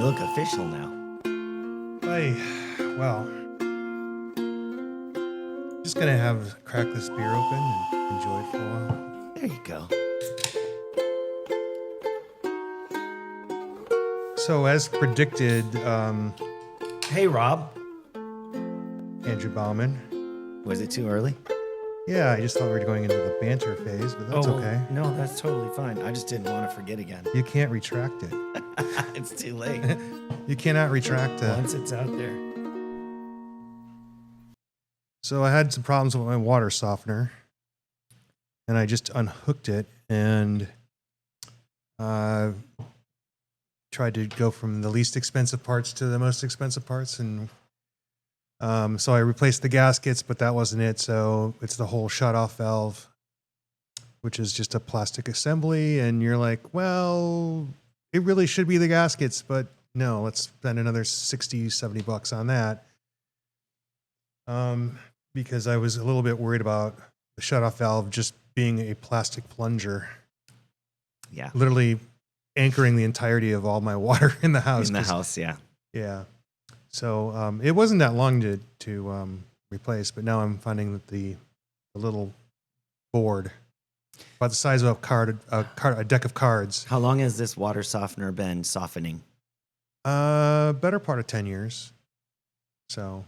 You look official now. Hey, well, just gonna crack this beer open and enjoy it for a while. There you go. So, as predicted, Hey, Rob. Andrew Bauman. Was it too early? Yeah, I just thought we were going into the banter phase, but that's okay. No, that's totally fine. I just didn't want to forget again. You can't retract it. It's too late. You cannot retract it. Once it's out there. So I had some problems with my water softener, and I just unhooked it and tried to go from the least expensive parts to the most expensive parts. And so I replaced the gaskets, but that wasn't it. So it's the whole shutoff valve, which is just a plastic assembly. And you're like, well, it really should be the gaskets, but no, let's spend another $60-$70 on that. Because I was a little bit worried about the shutoff valve just being a plastic plunger. Yeah. Literally anchoring the entirety of all my water in the house. In the house, yeah. Yeah. So it wasn't that long to replace, but now I'm finding that the little board, about the size of a deck of cards. How long has this water softener been softening? Better part of 10 years. So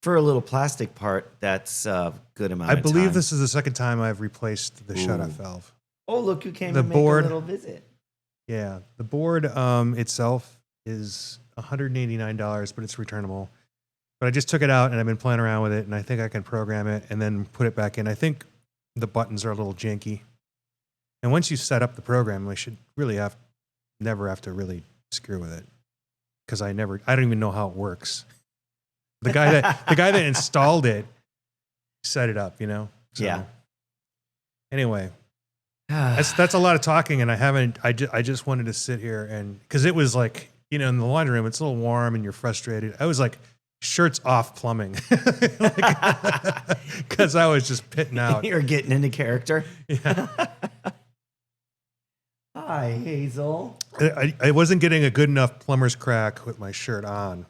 for a little plastic part, that's a good amount of time. I believe this is the second time I've replaced the shutoff valve. Oh, look who came The to make board, a little visit. Yeah. The board itself is $189, but it's returnable. But I just took it out and I've been playing around with it, and I think I can program it and then put it back in. I think the buttons are a little janky. And once you set up the program, we should really never have to really screw with it. Because I don't even know how it works. The guy that installed it set it up, you know? So, yeah. Anyway, that's a lot of talking, and I just wanted to sit here and, because it was like, you know, in the laundry room, it's a little warm and you're frustrated. I was like, shirts off plumbing. Because I was just pitting out. You're getting into character. Yeah. Hi, Hazel. I wasn't getting a good enough plumber's crack with my shirt on.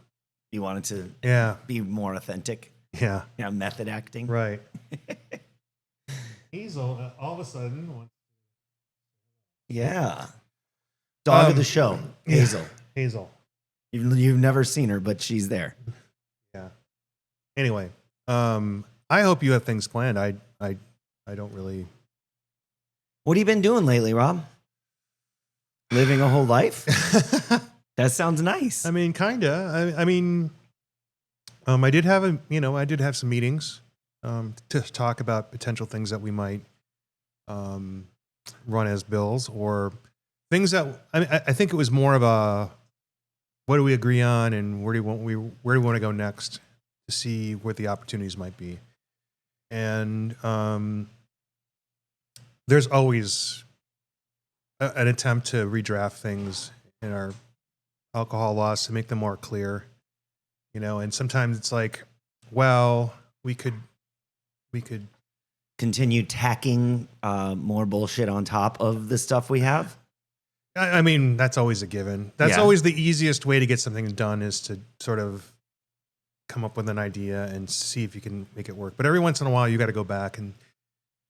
You wanted to be more authentic? Yeah. Yeah, method acting? Right. Hazel, all of a sudden. Yeah. Dog of the show, Hazel. Yeah, Hazel. You've never seen her, but she's there. Yeah. Anyway, I hope you have things planned. I don't really. What have you been doing lately, Rob? Living a whole life? That sounds nice. I mean, kinda. I mean, I did have some meetings to talk about potential things that we might run as bills, or things that I think it was more of a, what do we agree on and where do we want to go next to see what the opportunities might be. And there's always an attempt to redraft things in our alcohol laws to make them more clear, you know, and sometimes it's like, well, we could continue tacking more bullshit on top of the stuff we have. I mean, that's always a given. That's always the easiest way to get something done, is to sort of come up with an idea and see if you can make it work. But every once in a while, you got to go back and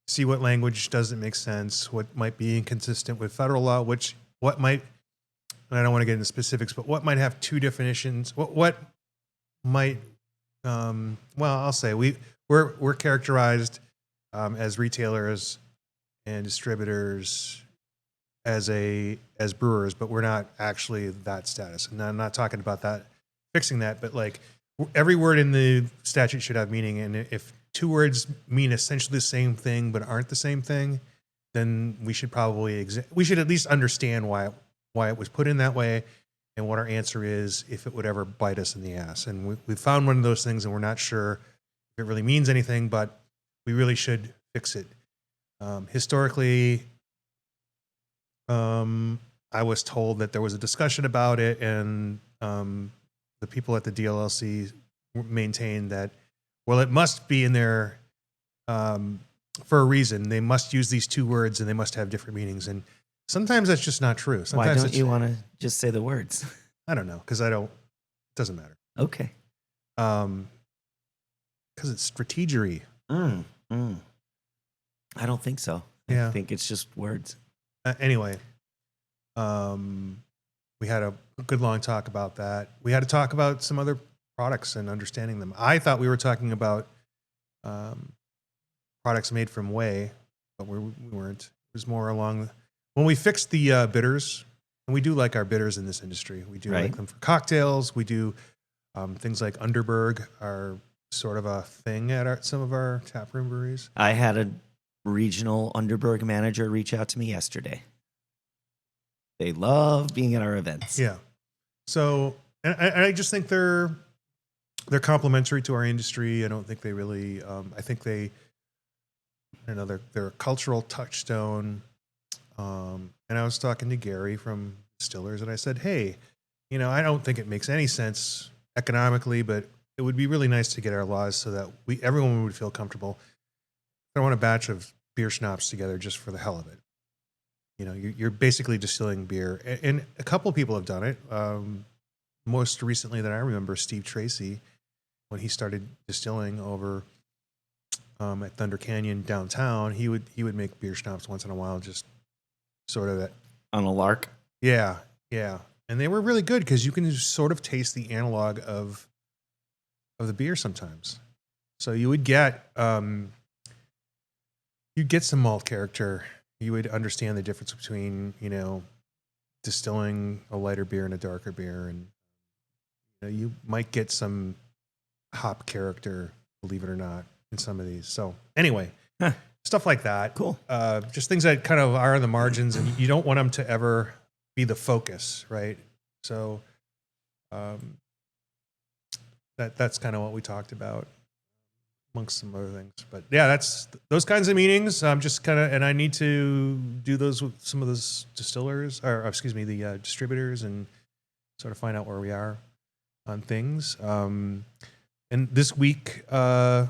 see what language doesn't make sense, what might be inconsistent with federal law, what might, and I don't want to get into specifics, but what might have two definitions, what might, well, I'll say we're characterized as retailers and distributors as brewers, but we're not actually that status. And I'm not talking about that, fixing that, but like every word in the statute should have meaning. And if two words mean essentially the same thing but aren't the same thing, then we should probably we should at least understand why it was put in that way and what our answer is if it would ever bite us in the ass. And we found one of those things, and we're not sure if it really means anything, but we really should fix it. Historically, I was told that there was a discussion about it, and the people at the DLLC maintained that, well, it must be in there for a reason. They must use these two words, and they must have different meanings. And Sometimes that's just not true. Why Sometimes don't you want to just say the words? I don't know, because it doesn't matter. Okay. Because it's strategery. I don't think so. Yeah. I think it's just words. Anyway, we had a good long talk about that. We had to talk about some other products and understanding them. I thought we were talking about products made from whey, but we weren't. It was more along when we fixed the bitters, and we do like our bitters in this industry. We do like them for cocktails. We do things like Underberg are sort of a thing at some of our taproom breweries. I had a regional Underberg manager reach out to me yesterday. They love being at our events. Yeah. So, and I just think they're complementary to our industry. I don't think they really, I think they're a cultural touchstone. And I was talking to Gary from Distillers, and I said, hey, I don't think it makes any sense economically, but it would be really nice to get our laws so that everyone would feel comfortable. I don't want a batch of beer schnapps together just for the hell of it. You're basically distilling beer, and a couple of people have done it. Most recently that I remember, Steve Tracy, when he started distilling over at Thunder Canyon downtown, he would make beer schnapps once in a while, just sort of that on a lark. Yeah, and they were really good because you can just sort of taste the analog of the beer sometimes. So you would get you'd get some malt character. You would understand the difference between, distilling a lighter beer and a darker beer. And you might get some hop character, believe it or not, in some of these. So anyway, stuff like that. Cool. Just things that kind of are on the margins, and you don't want them to ever be the focus, right? So that's kind of what we talked about, amongst some other things. But yeah, that's those kinds of meetings. I'm just kind of, and I need to do those with some of those distillers, the distributors, and sort of find out where we are on things. And this week, going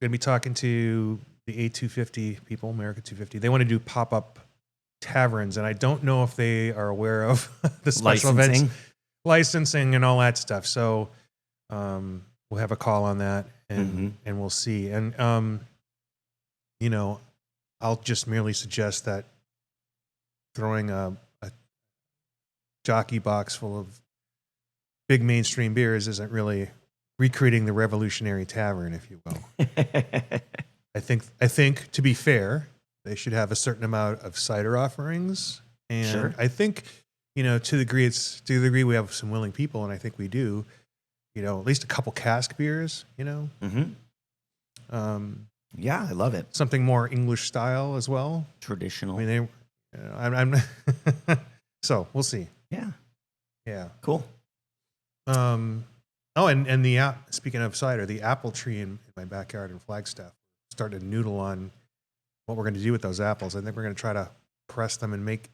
to be talking to the A250 people, America 250. They want to do pop-up taverns, and I don't know if they are aware of the special events, licensing, and all that stuff. So we'll have a call on that, and we'll see. And I'll just merely suggest that throwing a jockey box full of big mainstream beers isn't really recreating the revolutionary tavern, if you will. I think to be fair, they should have a certain amount of cider offerings, and sure. I think to the degree we have some willing people, and I think we do. At least a couple cask beers, Yeah, I love it. Something more English style as well. Traditional. I mean, I'm so we'll see. Yeah. Yeah. Cool. And speaking of cider, the apple tree in my backyard in Flagstaff, starting to noodle on what we're going to do with those apples. I think we're going to try to press them and make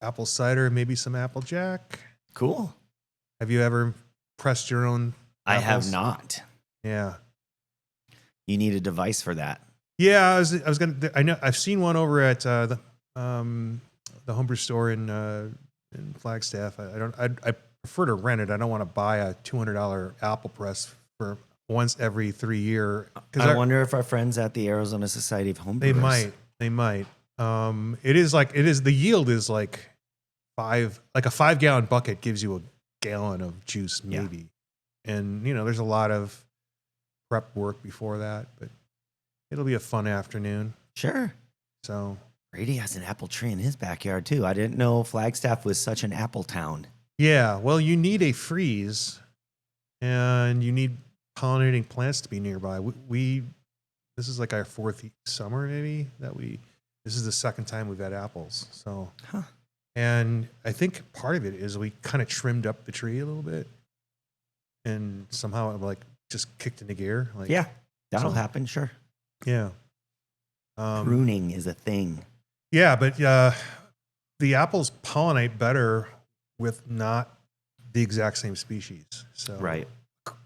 apple cider, maybe some applejack. Cool. Have you ever pressed your own apples? I have not. Yeah. You need a device for that. Yeah, I was gonna. I know I've seen one over at the homebrew store in Flagstaff. I prefer to rent it. I don't want to buy a $200 apple press for once every 3 years. I wonder if our friends at the Arizona Society of Homebrewers. They might. The yield is like a 5-gallon bucket gives you a gallon of juice maybe. Yeah. And there's a lot of prep work before that, but it'll be a fun afternoon. Sure. So Brady has an apple tree in his backyard too. I didn't know Flagstaff was such an apple town. Yeah, well, you need a freeze, and you need pollinating plants to be nearby. This is like our 4th summer maybe this is the 2nd time we've had apples. So, and I think part of it is we kind of trimmed up the tree a little bit, and somehow it just kicked into gear. That'll happen. Sure. Yeah. Pruning is a thing. Yeah, but the apples pollinate better with not the exact same species. So right.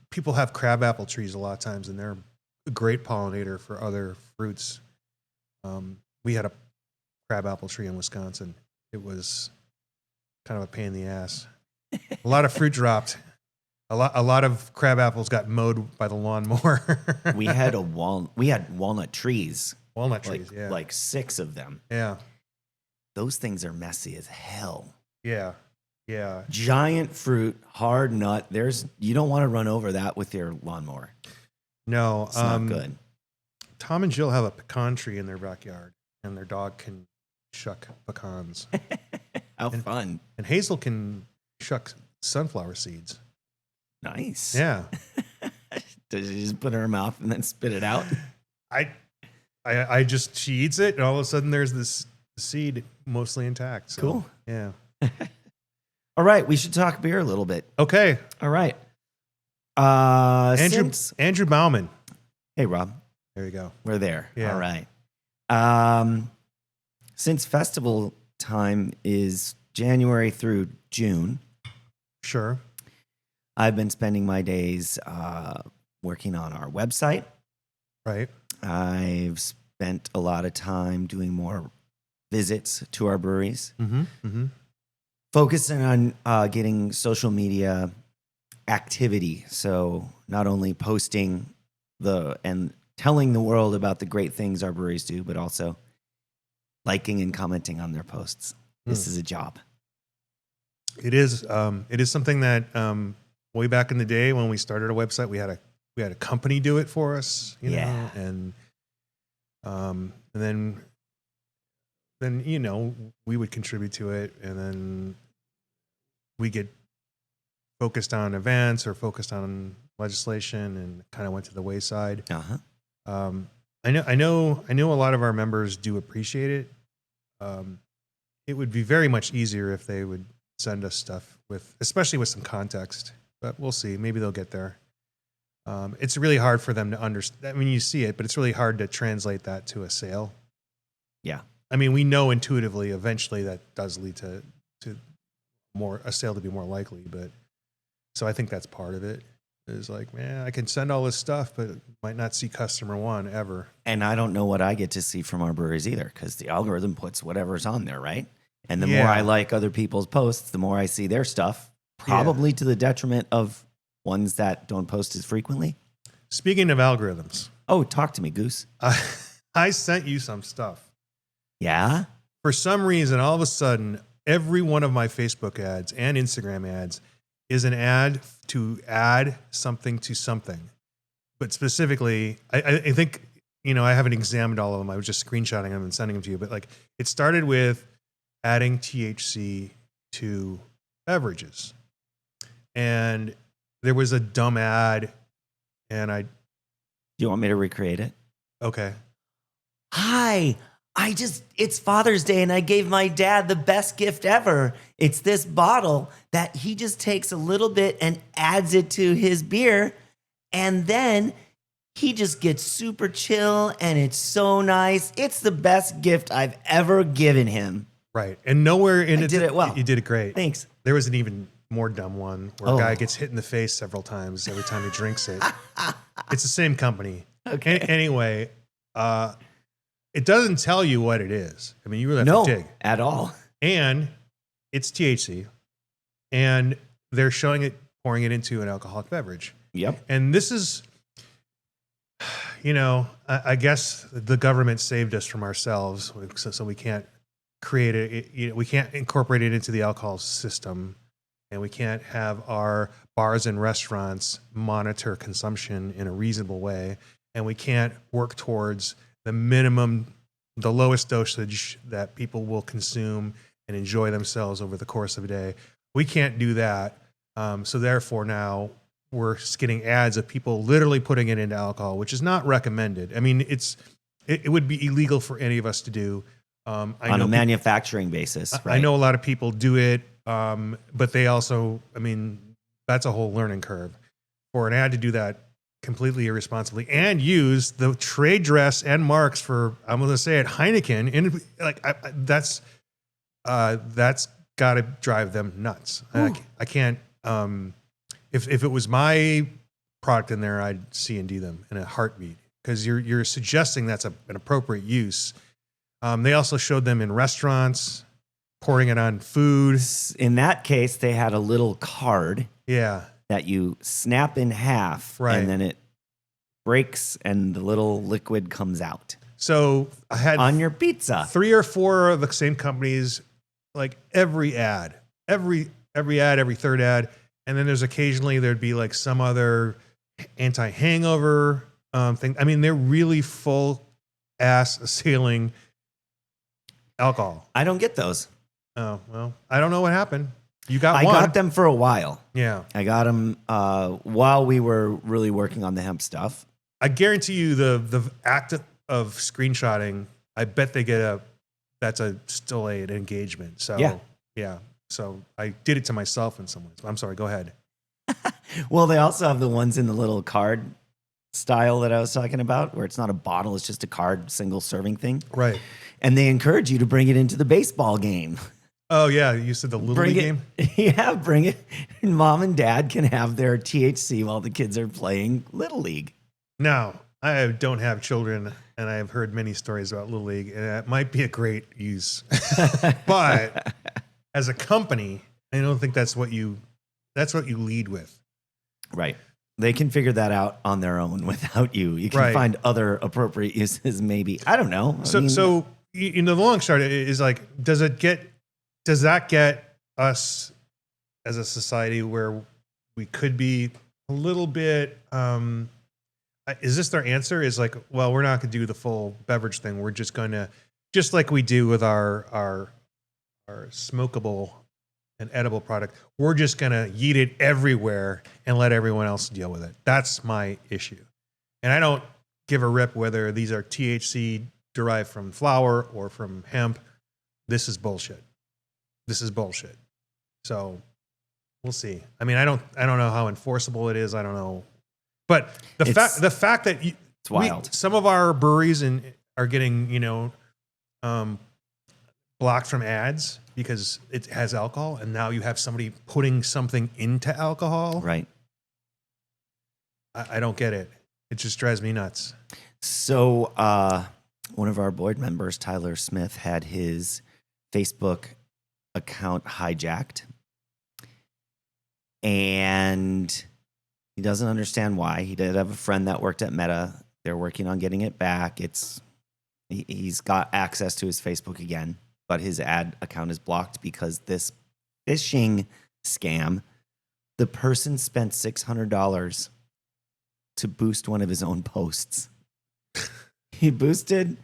People have crabapple trees a lot of times, and they're a great pollinator for other fruits. We had a crabapple tree in Wisconsin. It was kind of a pain in the ass. A lot of fruit dropped. A lot of crab apples got mowed by the lawnmower. We had walnut trees. Walnut trees, yeah. Like 6 of them. Yeah. Those things are messy as hell. Yeah. Yeah. Giant fruit, hard nut. You don't want to run over that with your lawnmower. No. It's not good. Tom and Jill have a pecan tree in their backyard, and their dog can shuck pecans. How fun. And Hazel can shuck sunflower seeds. Nice. Yeah. Does she just put it in her mouth and then spit it out? She eats it, and all of a sudden there's this seed mostly intact. So, cool. Yeah. All right. We should talk beer a little bit. Okay. All right. Andrew Bauman. Hey, Rob. There you go. We're there. Yeah. All right. Since festival time is January through June. Sure. I've been spending my days working on our website. Right. I've spent a lot of time doing more visits to our breweries. Mm-hmm. Mm-hmm. Focusing on getting social media activity. So not only posting and telling the world about the great things our breweries do, but also liking and commenting on their posts. This is a job. It is something that way back in the day when we started a website, we had a company do it for us, you know, and then you know, we would contribute to it, and then we get focused on events or focused on legislation, and kind of went to the wayside. I know a lot of our members do appreciate it. It would be very much easier if they would send us stuff especially with some context, but we'll see. Maybe they'll get there. It's really hard for them to understand. I mean, you see it, but it's really hard to translate that to a sale. Yeah. I mean, we know intuitively eventually that does lead to a sale to be more likely, but so I think that's part of it. Is like, man, I can send all this stuff, but might not see customer one ever. And I don't know what I get to see from our breweries either, because the algorithm puts whatever's on there, right? And the more I like other people's posts, the more I see their stuff, probably to the detriment of ones that don't post as frequently. Speaking of algorithms. Oh, talk to me, Goose. I sent you some stuff. Yeah? For some reason, all of a sudden, every one of my Facebook ads and Instagram ads is an ad to add something to something. But specifically, I think, you know, I haven't examined all of them. I was just screenshotting them and sending them to you. But like, it started with adding THC to beverages. And there was a dumb ad, and Do you want me to recreate it? Okay. Hi, it's Father's Day, and I gave my dad the best gift ever. It's this bottle that he just takes a little bit and adds it to his beer, and then he just gets super chill, and it's so nice. It's the best gift I've ever given him. Right. And nowhere in I did it well. You did it great. Thanks. There was an even more dumb one where a guy gets hit in the face several times every time he drinks it. It's the same company. Okay. Anyway, it doesn't tell you what it is. I mean, you really have to dig. At all. And it's THC, and they're showing it, pouring it into an alcoholic beverage. Yep. And this is, you know, I guess the government saved us from ourselves, so we can't create it. You know, we can't incorporate it into the alcohol system, and we can't have our bars and restaurants monitor consumption in a reasonable way, and we can't work towards the lowest dosage that people will consume and enjoy themselves over the course of a day. We can't do that. So therefore now we're getting ads of people literally putting it into alcohol, which is not recommended. I mean, it would be illegal for any of us to do. On a manufacturing basis, right? I know a lot of people do it, but they also, I mean, that's a whole learning curve. For an ad to do that completely irresponsibly and use the trade dress and marks for, I'm going to say it, Heineken, and like that's got to drive them nuts. I can't. If it was my product in there, I'd C&D them in a heartbeat, because you're suggesting that's an appropriate use They also showed them in restaurants, pouring it on food. In that case, they had a little card Yeah. that you snap in half, Right. and then it breaks and the little liquid comes out So I had on your pizza. 3 or 4 of the same companies, like every ad, every ad, every third ad. And then there'd be like some other anti-hangover thing. I mean, they're really full ass assailing alcohol. I don't get those. Oh, well, I don't know what happened. You got I one. got them for a while. Yeah. I got them while we were really working on the hemp stuff. I guarantee you the act of screenshotting, I bet they get that's still an engagement. So yeah. So I did it to myself in some ways. I'm sorry, go ahead. Well, they also have the ones in the little card style that I was talking about, where it's not a bottle, it's just a card, single serving thing. Right. And they encourage you to bring it into the baseball game. Oh yeah, you said the Little League game? Yeah, bring it. Mom and dad can have their THC while the kids are playing Little League. Now, I don't have children, and I have heard many stories about Little League, and it might be a great use. But as a company, I don't think that's what you lead with. Right. They can figure that out on their own without you. You can find other appropriate uses, maybe. I don't know. So the long shot is like, does that get us as a society where we could be a little bit, is this their answer? Is like, well, we're not going to do the full beverage thing. We're just going to, just like we do with our smokable and edible product, we're just going to yeet it everywhere and let everyone else deal with it. That's my issue. And I don't give a rip whether these are THC derived from flower or from hemp. This is bullshit. So we'll see. I mean, I don't know how enforceable it is. I don't know. But the fact that it's wild. Some of our breweries are getting, blocked from ads because it has alcohol, and now you have somebody putting something into alcohol. Right. I don't get it. It just drives me nuts. So one of our board members, Tyler Smith, had his Facebook account hijacked, and he doesn't understand why. He did have a friend that worked at Meta. They're working on getting it back. He's got access to his Facebook again, but his ad account is blocked because this phishing scam, the person spent $600 to boost one of his own posts. He boosted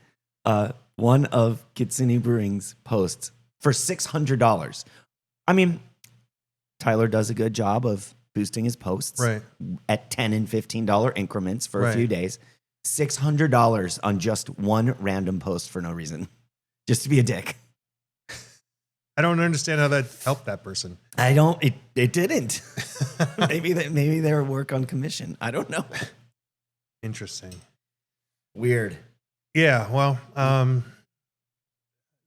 one of Kitsune Brewing's posts for $600. I mean, Tyler does a good job of boosting his posts at $10 and $15 increments for a few days. $600 on just one random post for no reason, just to be a dick. I don't understand how that helped that person. I don't. It didn't. maybe they work on commission. I don't know. Interesting. Weird. Yeah. Well,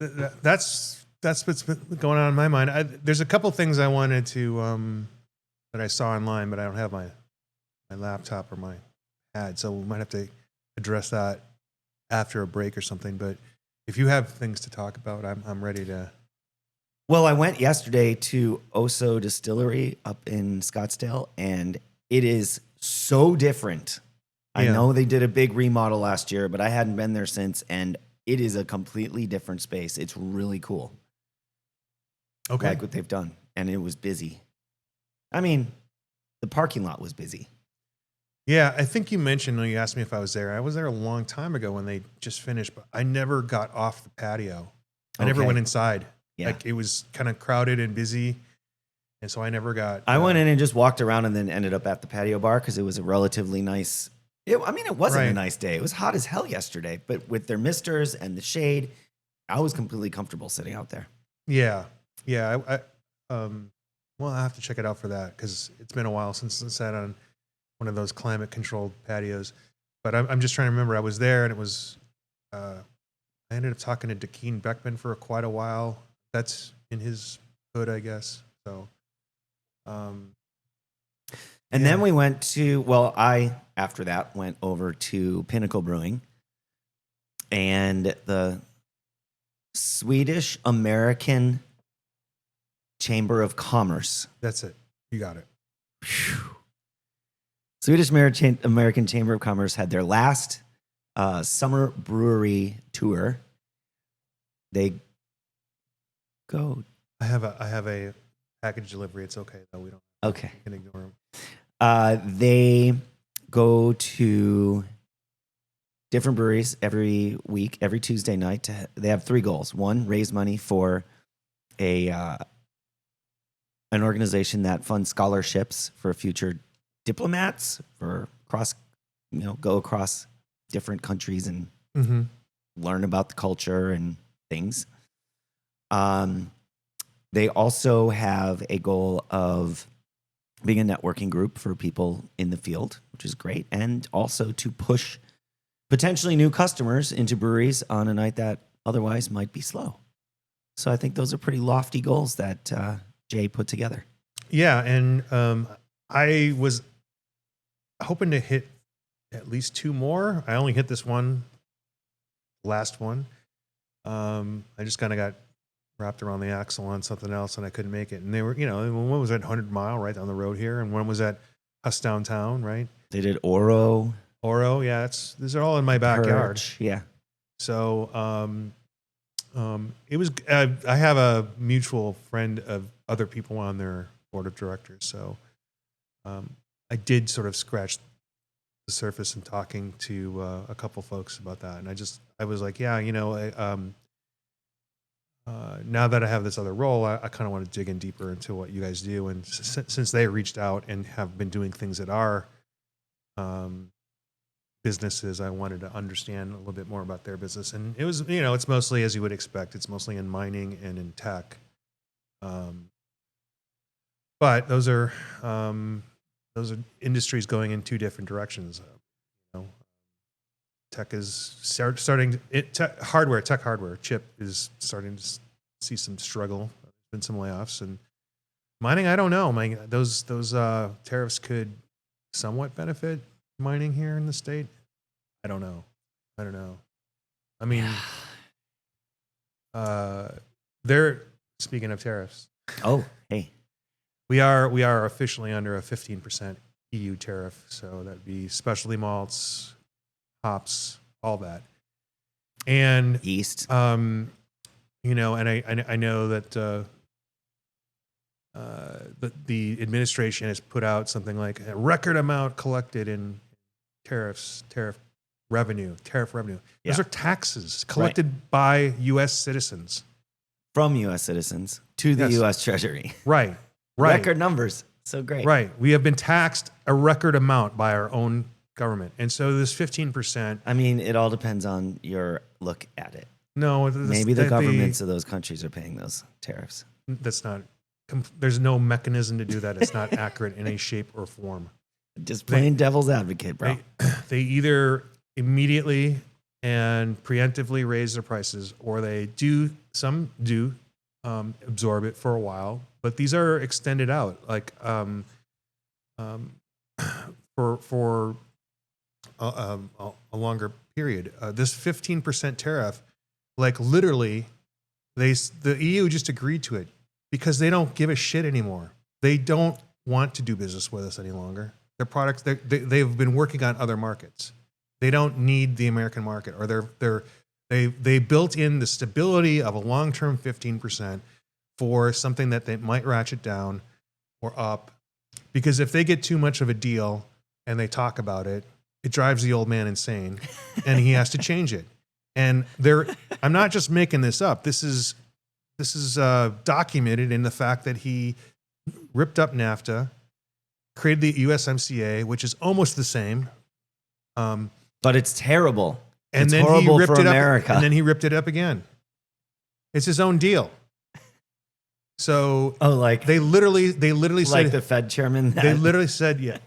that's what's been going on in my mind. There's a couple things I wanted to that I saw online, but I don't have my laptop or my pad, so we might have to address that after a break or something. But if you have things to talk about, I'm ready to. Well, I went yesterday to O.H.S.O Distillery up in Scottsdale, and it is so different. I know they did a big remodel last year, but I hadn't been there since, and it is a completely different space. It's really cool. Okay. I like what they've done, and it was busy. I mean, the parking lot was busy. Yeah, I think you mentioned when you asked me if I was there. I was there a long time ago when they just finished, but I never got off the patio. I never went inside. Yeah. Like it was kind of crowded and busy. And so I never got. I went in and just walked around and then ended up at the patio bar because it was a relatively nice. It wasn't a nice day. It was hot as hell yesterday, but with their misters and the shade, I was completely comfortable sitting out there. Yeah. Yeah. Well, I have to check it out for that because it's been a while since I sat on one of those climate controlled patios. But I'm just trying to remember. I was there and it was. I ended up talking to Dakeen Beckman for quite a while. That's in his hood, I guess. So, and then we went to, after that went over to Pinnacle Brewing, and the Swedish American Chamber of Commerce. That's it. You got it. Swedish American Chamber of Commerce had their last summer brewery tour. They go. I have a package delivery. It's okay though. We don't. Okay. We can ignore them. They go to different breweries every week, every Tuesday night. They have 3 goals. 1, raise money for an organization that funds scholarships for future diplomats for go across different countries and learn about the culture and things. They also have a goal of being a networking group for people in the field, which is great, and also to push potentially new customers into breweries on a night that otherwise might be slow. So I think those are pretty lofty goals that Jay put together. Yeah, and I was hoping to hit at least 2 more. I only hit this last one. I just kind of got wrapped around the axle on something else, and I couldn't make it. And they were, one was at 100 Mile right down the road here, and one was at us downtown, right? They did Oro. Oro, yeah, these are all in my backyard. Perch, yeah. So it was. I have a mutual friend of other people on their board of directors, so I did sort of scratch the surface in talking to a couple folks about that, and I was like, yeah, now that I have this other role, I kind of want to dig in deeper into what you guys do, and since they reached out and have been doing things at our businesses, I wanted to understand a little bit more about their business. And it was, it's mostly, as you would expect, it's mostly in mining and in tech. But those are industries going in 2 different directions. Tech is starting. Tech hardware, chip is starting to see some struggle. There's been some layoffs, and mining, I don't know. Those tariffs could somewhat benefit mining here in the state. I don't know. I mean, they're speaking of tariffs. Oh, hey, we are officially under a 15% EU tariff, so that'd be specialty malts, hops, all that, and yeast. And I know that the administration has put out something like a record amount collected in tariff revenue. Those are taxes collected by U.S. citizens. From U.S. citizens to the U.S. Treasury. Right. Record numbers. So great. Right. We have been taxed a record amount by our own government. And so this 15%. I mean, it all depends on your look at it. No. Maybe the governments of those countries are paying those tariffs. That's not, there's no mechanism to do that. It's not accurate in any shape or form. Just plain devil's advocate, bro. They either immediately and preemptively raise their prices, or some do absorb it for a while, but these are extended out, like for a longer period. This 15% tariff, like literally, the EU just agreed to it because they don't give a shit anymore. They don't want to do business with us any longer. Their products, they've been working on other markets. They don't need the American market, or they built in the stability of a long-term 15% for something that they might ratchet down or up, because if they get too much of a deal and they talk about it, it drives the old man insane, and he has to change it. And I'm not just making this up. This is documented in the fact that he ripped up NAFTA, created the USMCA, which is almost the same. But it's terrible. And it's then horrible he ripped for it America. up, and then he ripped it up again. It's his own deal. So they literally said, like the Fed chairman. They literally said, They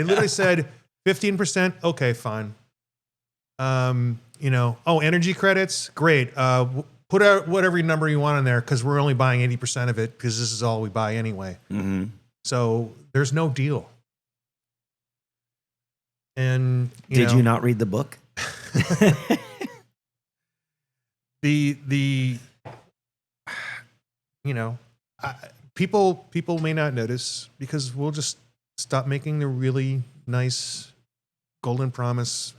literally said 15%. Okay, fine. Energy credits, great. Put out whatever number you want in there, because we're only buying 80% of it, because this is all we buy anyway. Mm-hmm. So there's no deal. And did you not read the book? the you know, people may not notice because we'll just stop making the really nice Golden Promise.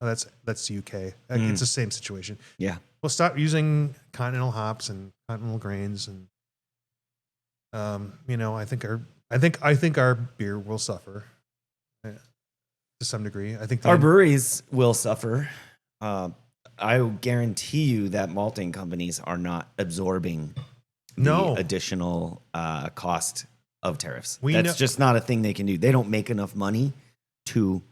Oh, that's the UK. It's the same situation. Yeah. We'll stop using continental hops and continental grains, and I think our beer will suffer to some degree. I think Our breweries will suffer. I guarantee you that malting companies are not absorbing the additional cost of tariffs. That's just not a thing they can do. They don't make enough money to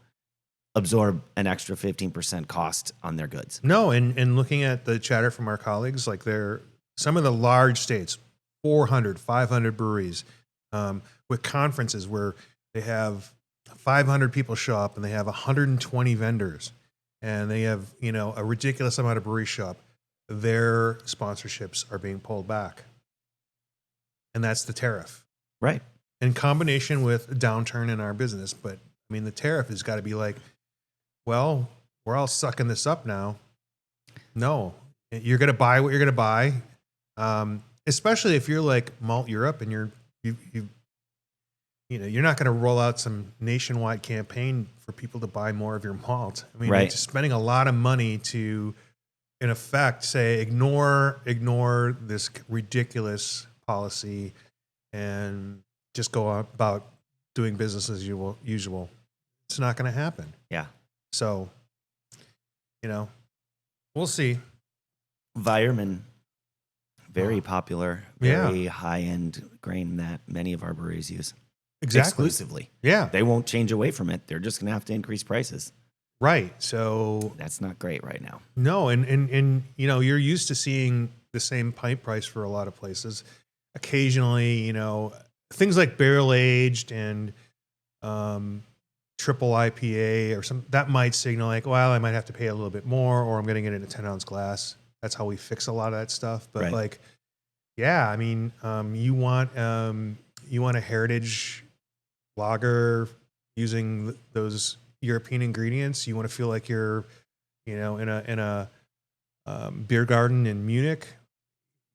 absorb an extra 15% cost on their goods. No, and looking at the chatter from our colleagues, like some of the large states, 400, 500 breweries, with conferences where they have 500 people show up and they have 120 vendors and they have, a ridiculous amount of brewery show up. Their sponsorships are being pulled back. And that's the tariff. Right. In combination with a downturn in our business. But I mean, the tariff has got to be like, well, we're all sucking this up now. No, you're going to buy what you're going to buy. Especially if you're like Malt Europe and you're not going to roll out some nationwide campaign for people to buy more of your malt. I mean, It's spending a lot of money to, in effect, say ignore this ridiculous policy and just go about doing business as usual. It's not going to happen. Yeah. So, we'll see. Weirman, very popular, very high-end grain that many of our breweries use. Exactly. Exclusively. Yeah. They won't change away from it. They're just going to have to increase prices. Right. So that's not great right now. No, and you're used to seeing the same pint price for a lot of places. Occasionally, things like barrel aged and triple IPA or some that might signal like, well, I might have to pay a little bit more, or I'm getting it in a 10-ounce glass. That's how we fix a lot of that stuff. But I mean, you want a heritage lager using those European ingredients. You want to feel like you're, in a beer garden in Munich.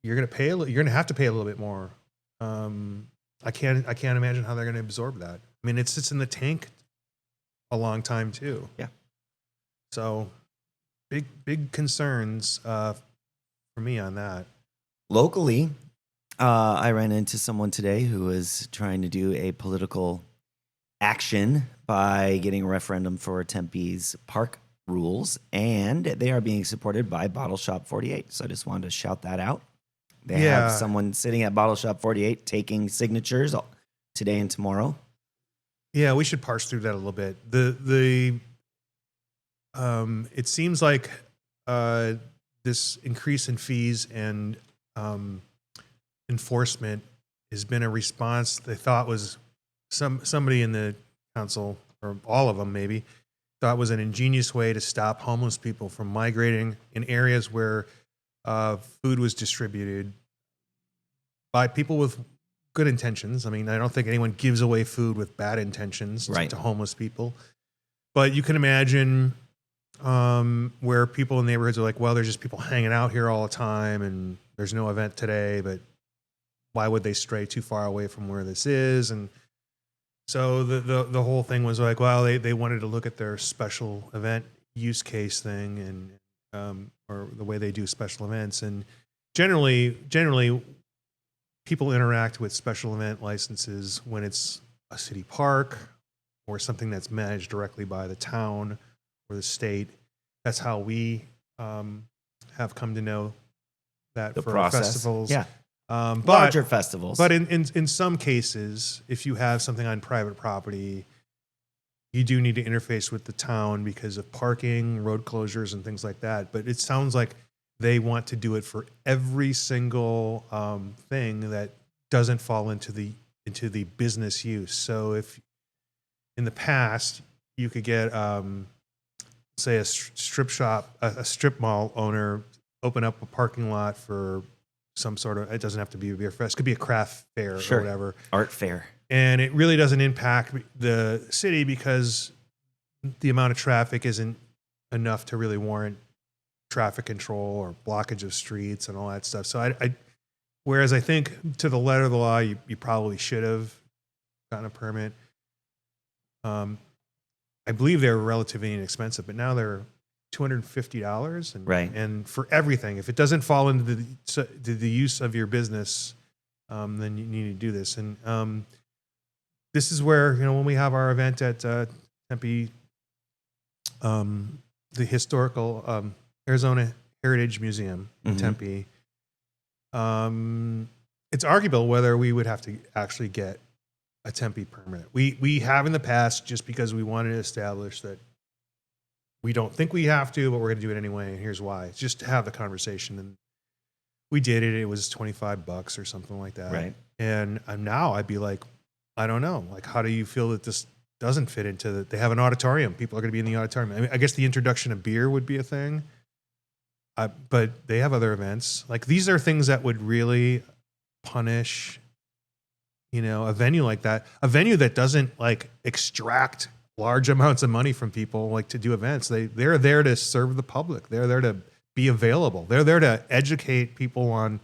You're gonna have to pay a little bit more. I can't imagine how they're gonna absorb that. I mean, it sits in the tank a long time too. Yeah. So big concerns for me on that. Locally, I ran into someone today who was trying to do a political action by getting a referendum for Tempe's park rules, and they are being supported by Bottle Shop 48. So I just wanted to shout that out. They have someone sitting at Bottle Shop 48 taking signatures today and tomorrow. Yeah, we should parse through that a little bit. It seems like this increase in fees and enforcement has been a response they thought was somebody in the council, or all of them maybe, thought was an ingenious way to stop homeless people from migrating in areas where food was distributed by people with good intentions. I mean, I don't think anyone gives away food with bad intentions to homeless people. But you can imagine where people in neighborhoods are like, well, there's just people hanging out here all the time and there's no event today, but why would they stray too far away from where this is? And so the whole thing was like, well, they wanted to look at their special event use case thing and or the way they do special events. And generally people interact with special event licenses when it's a city park or something that's managed directly by the town or the state. That's how we have come to know that the for process. Festivals. Yeah. Larger festivals. But in some cases, if you have something on private property, you do need to interface with the town because of parking, road closures, and things like that. But it sounds like they want to do it for every single thing that doesn't fall into the business use. So if in the past you could get, say, a strip mall owner open up a parking lot for some sort of, it doesn't have to be a beer fest, it could be a craft fair or whatever. Art fair. And it really doesn't impact the city because the amount of traffic isn't enough to really warrant traffic control or blockage of streets and all that stuff. So whereas I think to the letter of the law, you probably should have gotten a permit. I believe they were relatively inexpensive, but now they're $250 and for everything. If it doesn't fall into the use of your business, then you need to do this. And this is where, when we have our event at Tempe, the historical Arizona Heritage Museum in Tempe, it's arguable whether we would have to actually get a Tempe permit. We have in the past, just because we wanted to establish that we don't think we have to, but we're going to do it anyway. And here's why. It's just to have the conversation. And we did it. It was $25 or something like that. Right. And now I'd be like, I don't know. Like, how do you feel that this doesn't fit into they have an auditorium. People are going to be in the auditorium. I mean, I guess the introduction of beer would be a thing. But they have other events. Like, these are things that would really punish, a venue like that. A venue that doesn't like extract large amounts of money from people like to do events. They're there to serve the public. They're there to be available. They're there to educate people on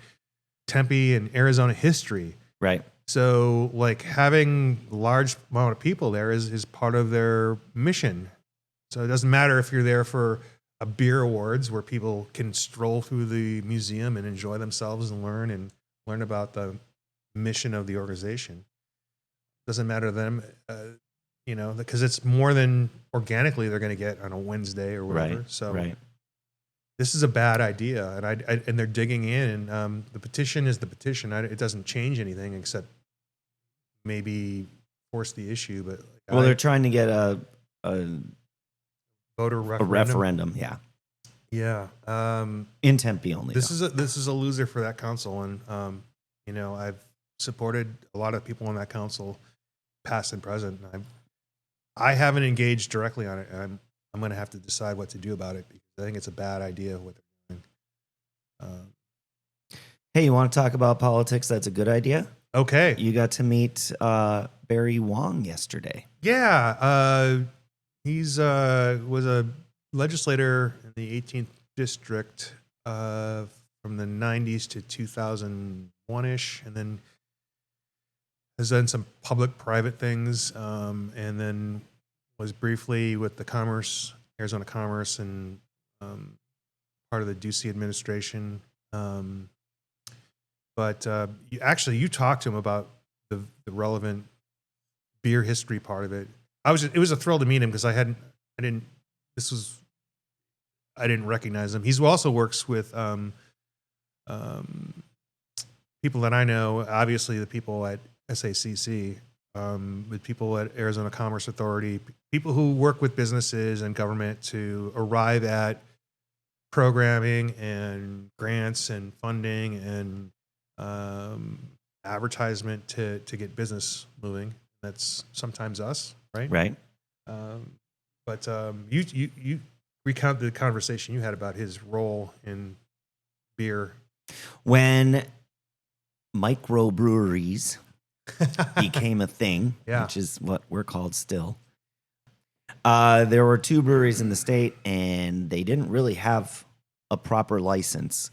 Tempe and Arizona history. Right. So like having a large amount of people there is part of their mission. So it doesn't matter if you're there for a beer awards where people can stroll through the museum and enjoy themselves and learn about the mission of the organization. Doesn't matter to them, because it's more than organically they're going to get on a Wednesday or whatever. Right. So this is a bad idea, and they're digging in. And the petition is the petition. It doesn't change anything except maybe force the issue. But they're trying to get a voter referendum. A referendum, yeah. Yeah. In Tempe only. This is a loser for that council, and I've supported a lot of people on that council, past and present. I haven't engaged directly on it, and I'm going to have to decide what to do about it because I think it's a bad idea what they're doing. Hey, you want to talk about politics? That's a good idea. Okay. You got to meet Barry Wong yesterday. Yeah. He's was a legislator in the 18th district from the 90s to 2001-ish, and then has done some public-private things, and then was briefly with the Arizona Commerce, and part of the Ducey administration. But you talked to him about the relevant beer history part of it. It was a thrill to meet him because I didn't recognize him. He also works with people that I know, obviously the people at SACC, with people at Arizona Commerce Authority, people who work with businesses and government to arrive at programming and grants and funding and advertisement to get business moving. That's sometimes us, right? Right. But you recount the conversation you had about his role in beer. When microbreweries became a thing, Yeah. which is what we're called still. There were 2 breweries in the state, and they didn't really have a proper license.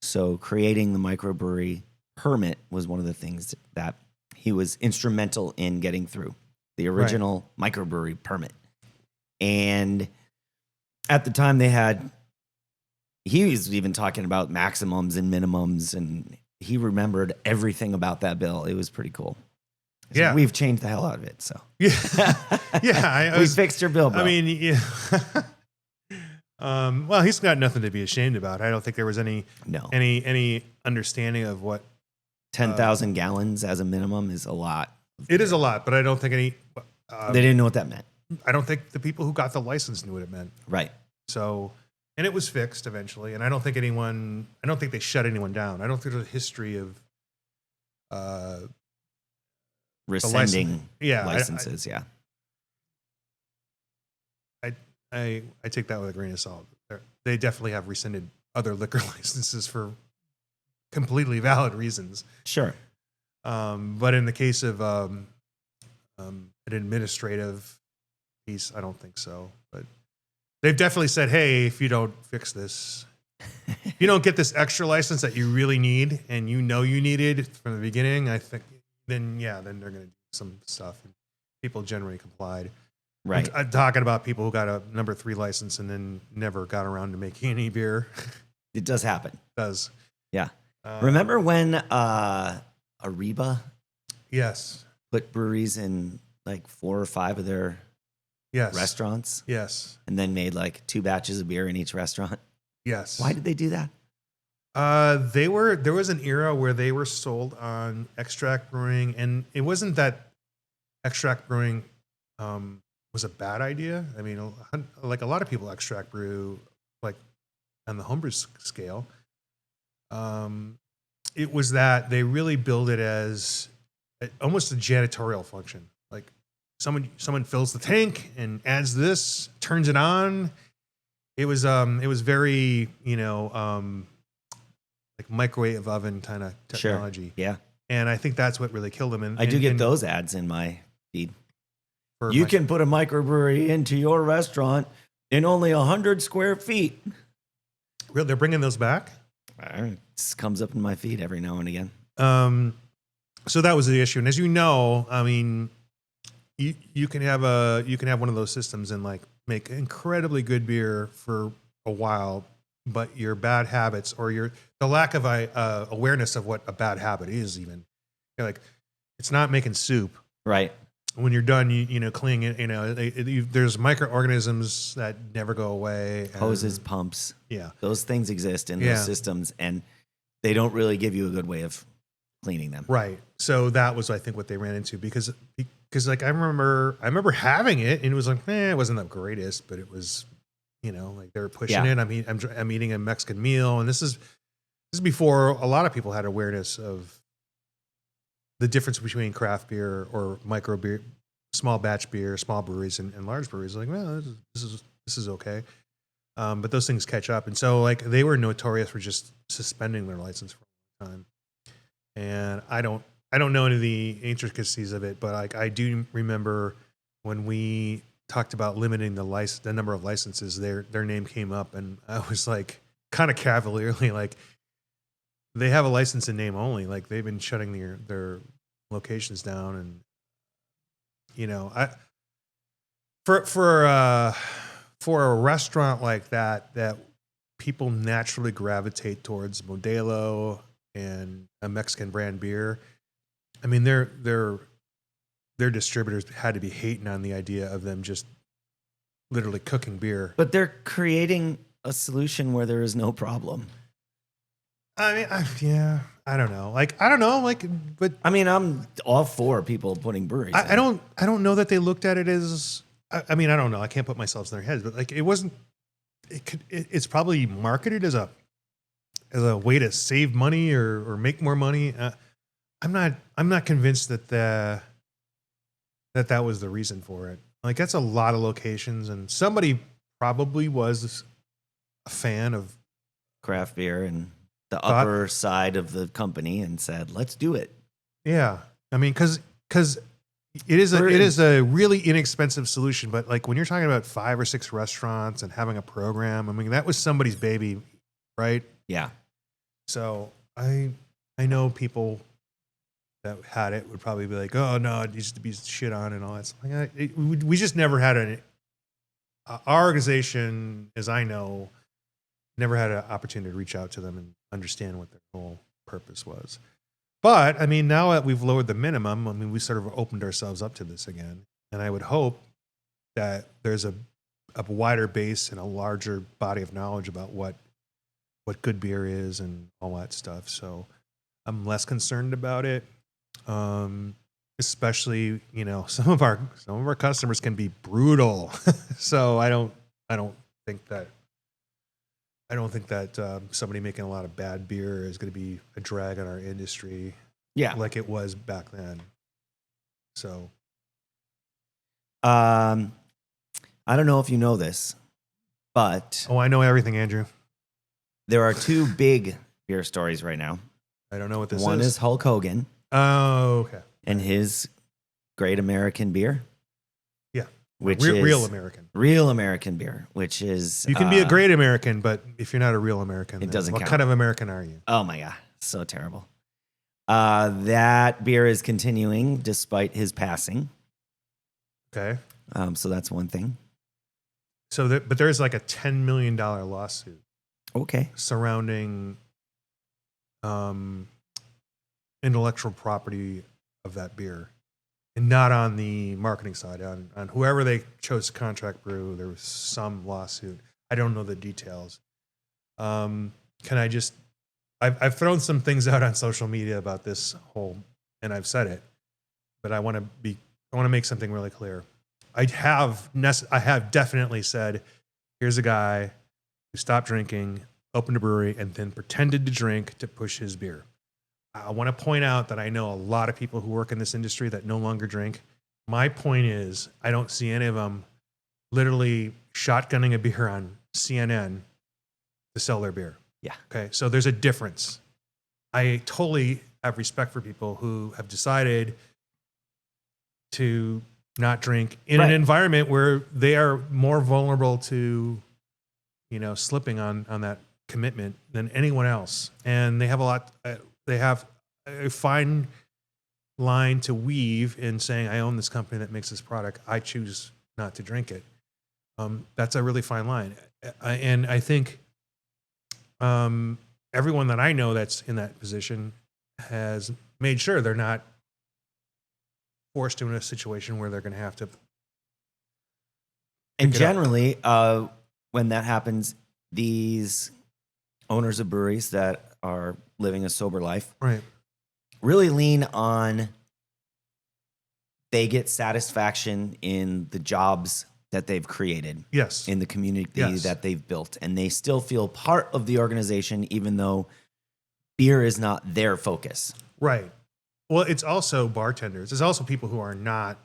So creating the microbrewery permit was one of the things that he was instrumental in getting through, the original microbrewery permit. And at the time he was even talking about maximums and minimums, and he remembered everything about that bill. It was pretty cool. So we've changed the hell out of it. So we fixed your bill. I mean, yeah. Well, he's got nothing to be ashamed about. I don't think there was any understanding of what 10,000 gallons as a minimum is a lot. It is a lot, but I don't think they didn't know what that meant. I don't think the people who got the license knew what it meant. Right. So, and it was fixed eventually. And I don't think they shut anyone down. I don't think there's a history of rescinding licenses. I take that with a grain of salt. They definitely have rescinded other liquor licenses for completely valid reasons. Sure. But in the case of an administrative piece, I don't think so. But they've definitely said, hey, if you don't fix this, you don't get this extra license that you really need, and you need it from the beginning, I think then they're going to do some stuff. And people generally complied. Right. I'm talking about people who got a number 3 license and then never got around to making any beer. It does happen. It does. Yeah. Remember when Ariba Yes. put breweries in like 4 or 5 of their Yes. restaurants? Yes. And then made like 2 batches of beer in each restaurant? Yes. Why did they do that? There was an era where they were sold on extract brewing, and it wasn't that extract brewing was a bad idea. I mean, like a lot of people extract brew, like on the homebrew scale. It was that they really build it as almost a janitorial function. Like someone fills the tank and adds this, turns it on. It was very, like microwave oven kind of technology. Sure. Yeah. And I think that's what really killed them. And I do get those ads in my feed. You my, can put a microbrewery into your restaurant in only 100 square feet. Really, they're bringing those back? It comes up in my feed every now and again. So that was the issue. And as you know, I mean, you can have one of those systems and like make incredibly good beer for a while, but your bad habits or the lack of awareness of what a bad habit is, even you're like, it's not making soup. Right. When you're done, cleaning it, there's microorganisms that never go away. Hoses, pumps. Yeah. Those things exist in those systems, and they don't really give you a good way of cleaning them. Right. So that was, I think, what they ran into because like I remember having it and it was like, it wasn't the greatest, but it was, like they were pushing it. I mean, I'm eating a Mexican meal, and this is before a lot of people had awareness of the difference between craft beer or micro beer, small batch beer, small breweries and large breweries. Like, well, this is okay. But those things catch up. And so like they were notorious for just suspending their license for a long time. And I don't know any of the intricacies of it, but like I do remember when we talked about limiting the number of licenses, their name came up, and I was like kind of cavalierly like, they have a license in name only. Like they've been shutting their locations down, and for a restaurant like that people naturally gravitate towards Modelo and a Mexican brand beer. I mean, their distributors had to be hating on the idea of them just literally cooking beer. But they're creating a solution where there is no problem. I mean, I don't know. Like, I don't know. Like, but I mean, I'm all for people putting breweries. I don't know that they looked at it as. I mean, I don't know. I can't put myself in their heads, but like, it wasn't. It's probably marketed as a way to save money or make more money. I'm not convinced that was the reason for it. Like, that's a lot of locations, and somebody probably was a fan of craft beer and the upper side of the company and said, let's do it. Yeah. I mean, cause it is a really inexpensive solution, but like when you're talking about 5 or 6 restaurants and having a program, I mean, that was somebody's baby, right? Yeah. So I know people that had it would probably be like, oh no, it used to be shit on and all that stuff. Like, we just never had our organization, as I know, never had an opportunity to reach out to them and understand what their whole purpose was. But I mean, now that we've lowered the minimum, I mean, we sort of opened ourselves up to this again. And I would hope that there's a wider base and a larger body of knowledge about what good beer is and all that stuff. So I'm less concerned about it. Especially, some of our customers can be brutal. So I don't think that somebody making a lot of bad beer is going to be a drag on our industry. Yeah. Like it was back then. So. I don't know if you know this, but. Oh, I know everything, Andrew. There are 2 big beer stories right now. I don't know what this is. One is Hulk Hogan. Oh, okay. And his Great American Beer. Yeah. which real is American. Real American beer, which is You can be a great American, but if you're not a real American, it doesn't what count. kind of American are you? Oh my God, so terrible. That beer is continuing despite his passing. Okay. So that's one thing. But there's like a $10 million lawsuit Okay. surrounding intellectual property of that beer, and not on the marketing side. On whoever they chose to contract brew, there was some lawsuit. I don't know the details. Can I just? I've thrown some things out on social media about this whole, and I've said it, but I want to make something really clear. I have definitely said, here's a guy who stopped drinking, opened a brewery, and then pretended to drink to push his beer. I want to point out that I know a lot of people who work in this industry that no longer drink. My point is, I don't see any of them literally shotgunning a beer on CNN to sell their beer. Yeah. Okay. So there's a difference. I totally have respect for people who have decided to not drink in an environment where they are more vulnerable to, slipping on that commitment than anyone else. And they have they have a fine line to weave in saying, I own this company that makes this product. I choose not to drink it. That's a really fine line. And I think everyone that I know that's in that position has made sure they're not forced into a situation where they're going to have to. And generally, when that happens, these owners of breweries that are living a sober life really lean on, they get satisfaction in the jobs that they've created. Yes. In the community that they've built. And they still feel part of the organization, even though beer is not their focus. Right. Well, it's also bartenders. It's also people who are not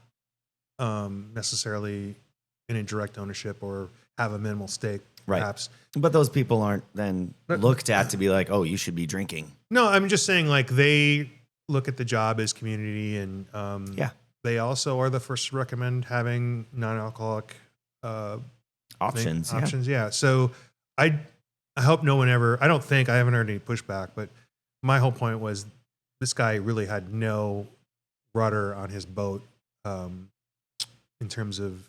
necessarily in a direct ownership or have a minimal stake, perhaps. But those people aren't then looked at to be like, oh, you should be drinking. No, I'm just saying, like, they look at the job as community, and they also are the first to recommend having non-alcoholic options. Yeah. So I hope no one ever. I haven't heard any pushback, but my whole point was this guy really had no rudder on his boat in terms of.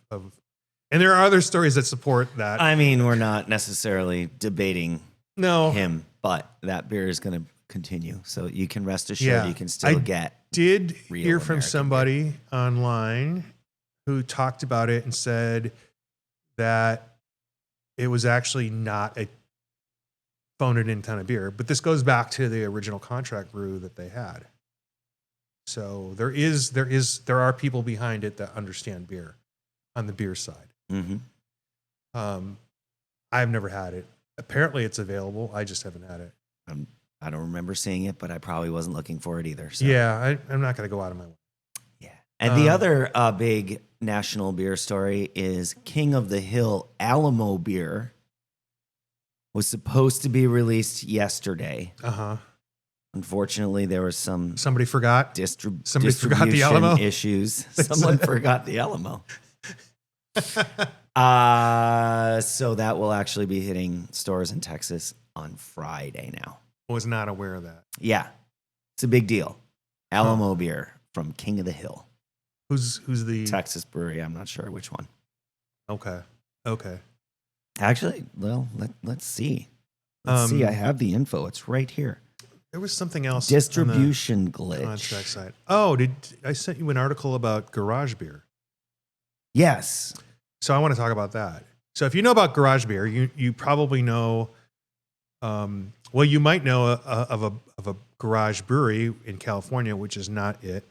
And there are other stories that support that. I mean, we're not necessarily debating him, but that beer is going to continue. So you can rest assured you can still get. Did hear from somebody online who talked about it and said that it was actually not a phoned in ton of beer, but this goes back to the original contract brew that they had. So there are people behind it that understand beer on the beer side. Mm-hmm. I've never had it. Apparently it's available. I just haven't had it. I don't remember seeing it, but I probably wasn't looking for it either. So. Yeah, I'm not going to go out of my way. Yeah. And the other big national beer story is King of the Hill Alamo beer was supposed to be released yesterday. Uh-huh. Unfortunately, there was somebody forgot distribution the Alamo issues. Someone forgot the Alamo. So that will actually be hitting stores in Texas on Friday now. Was not aware of that. Yeah. It's a big deal. Alamo beer from King of the Hill. Who's the Texas brewery? I'm not sure which one. Okay. Actually, well, let's see. Let's see. I have the info. It's right here. There was something else. Distribution glitch. Contract side. Oh, did I sent you an article about garage beer? Yes. So I want to talk about that. So if you know about garage beer, you probably know. Well, you might know of a garage brewery in California, which is not it.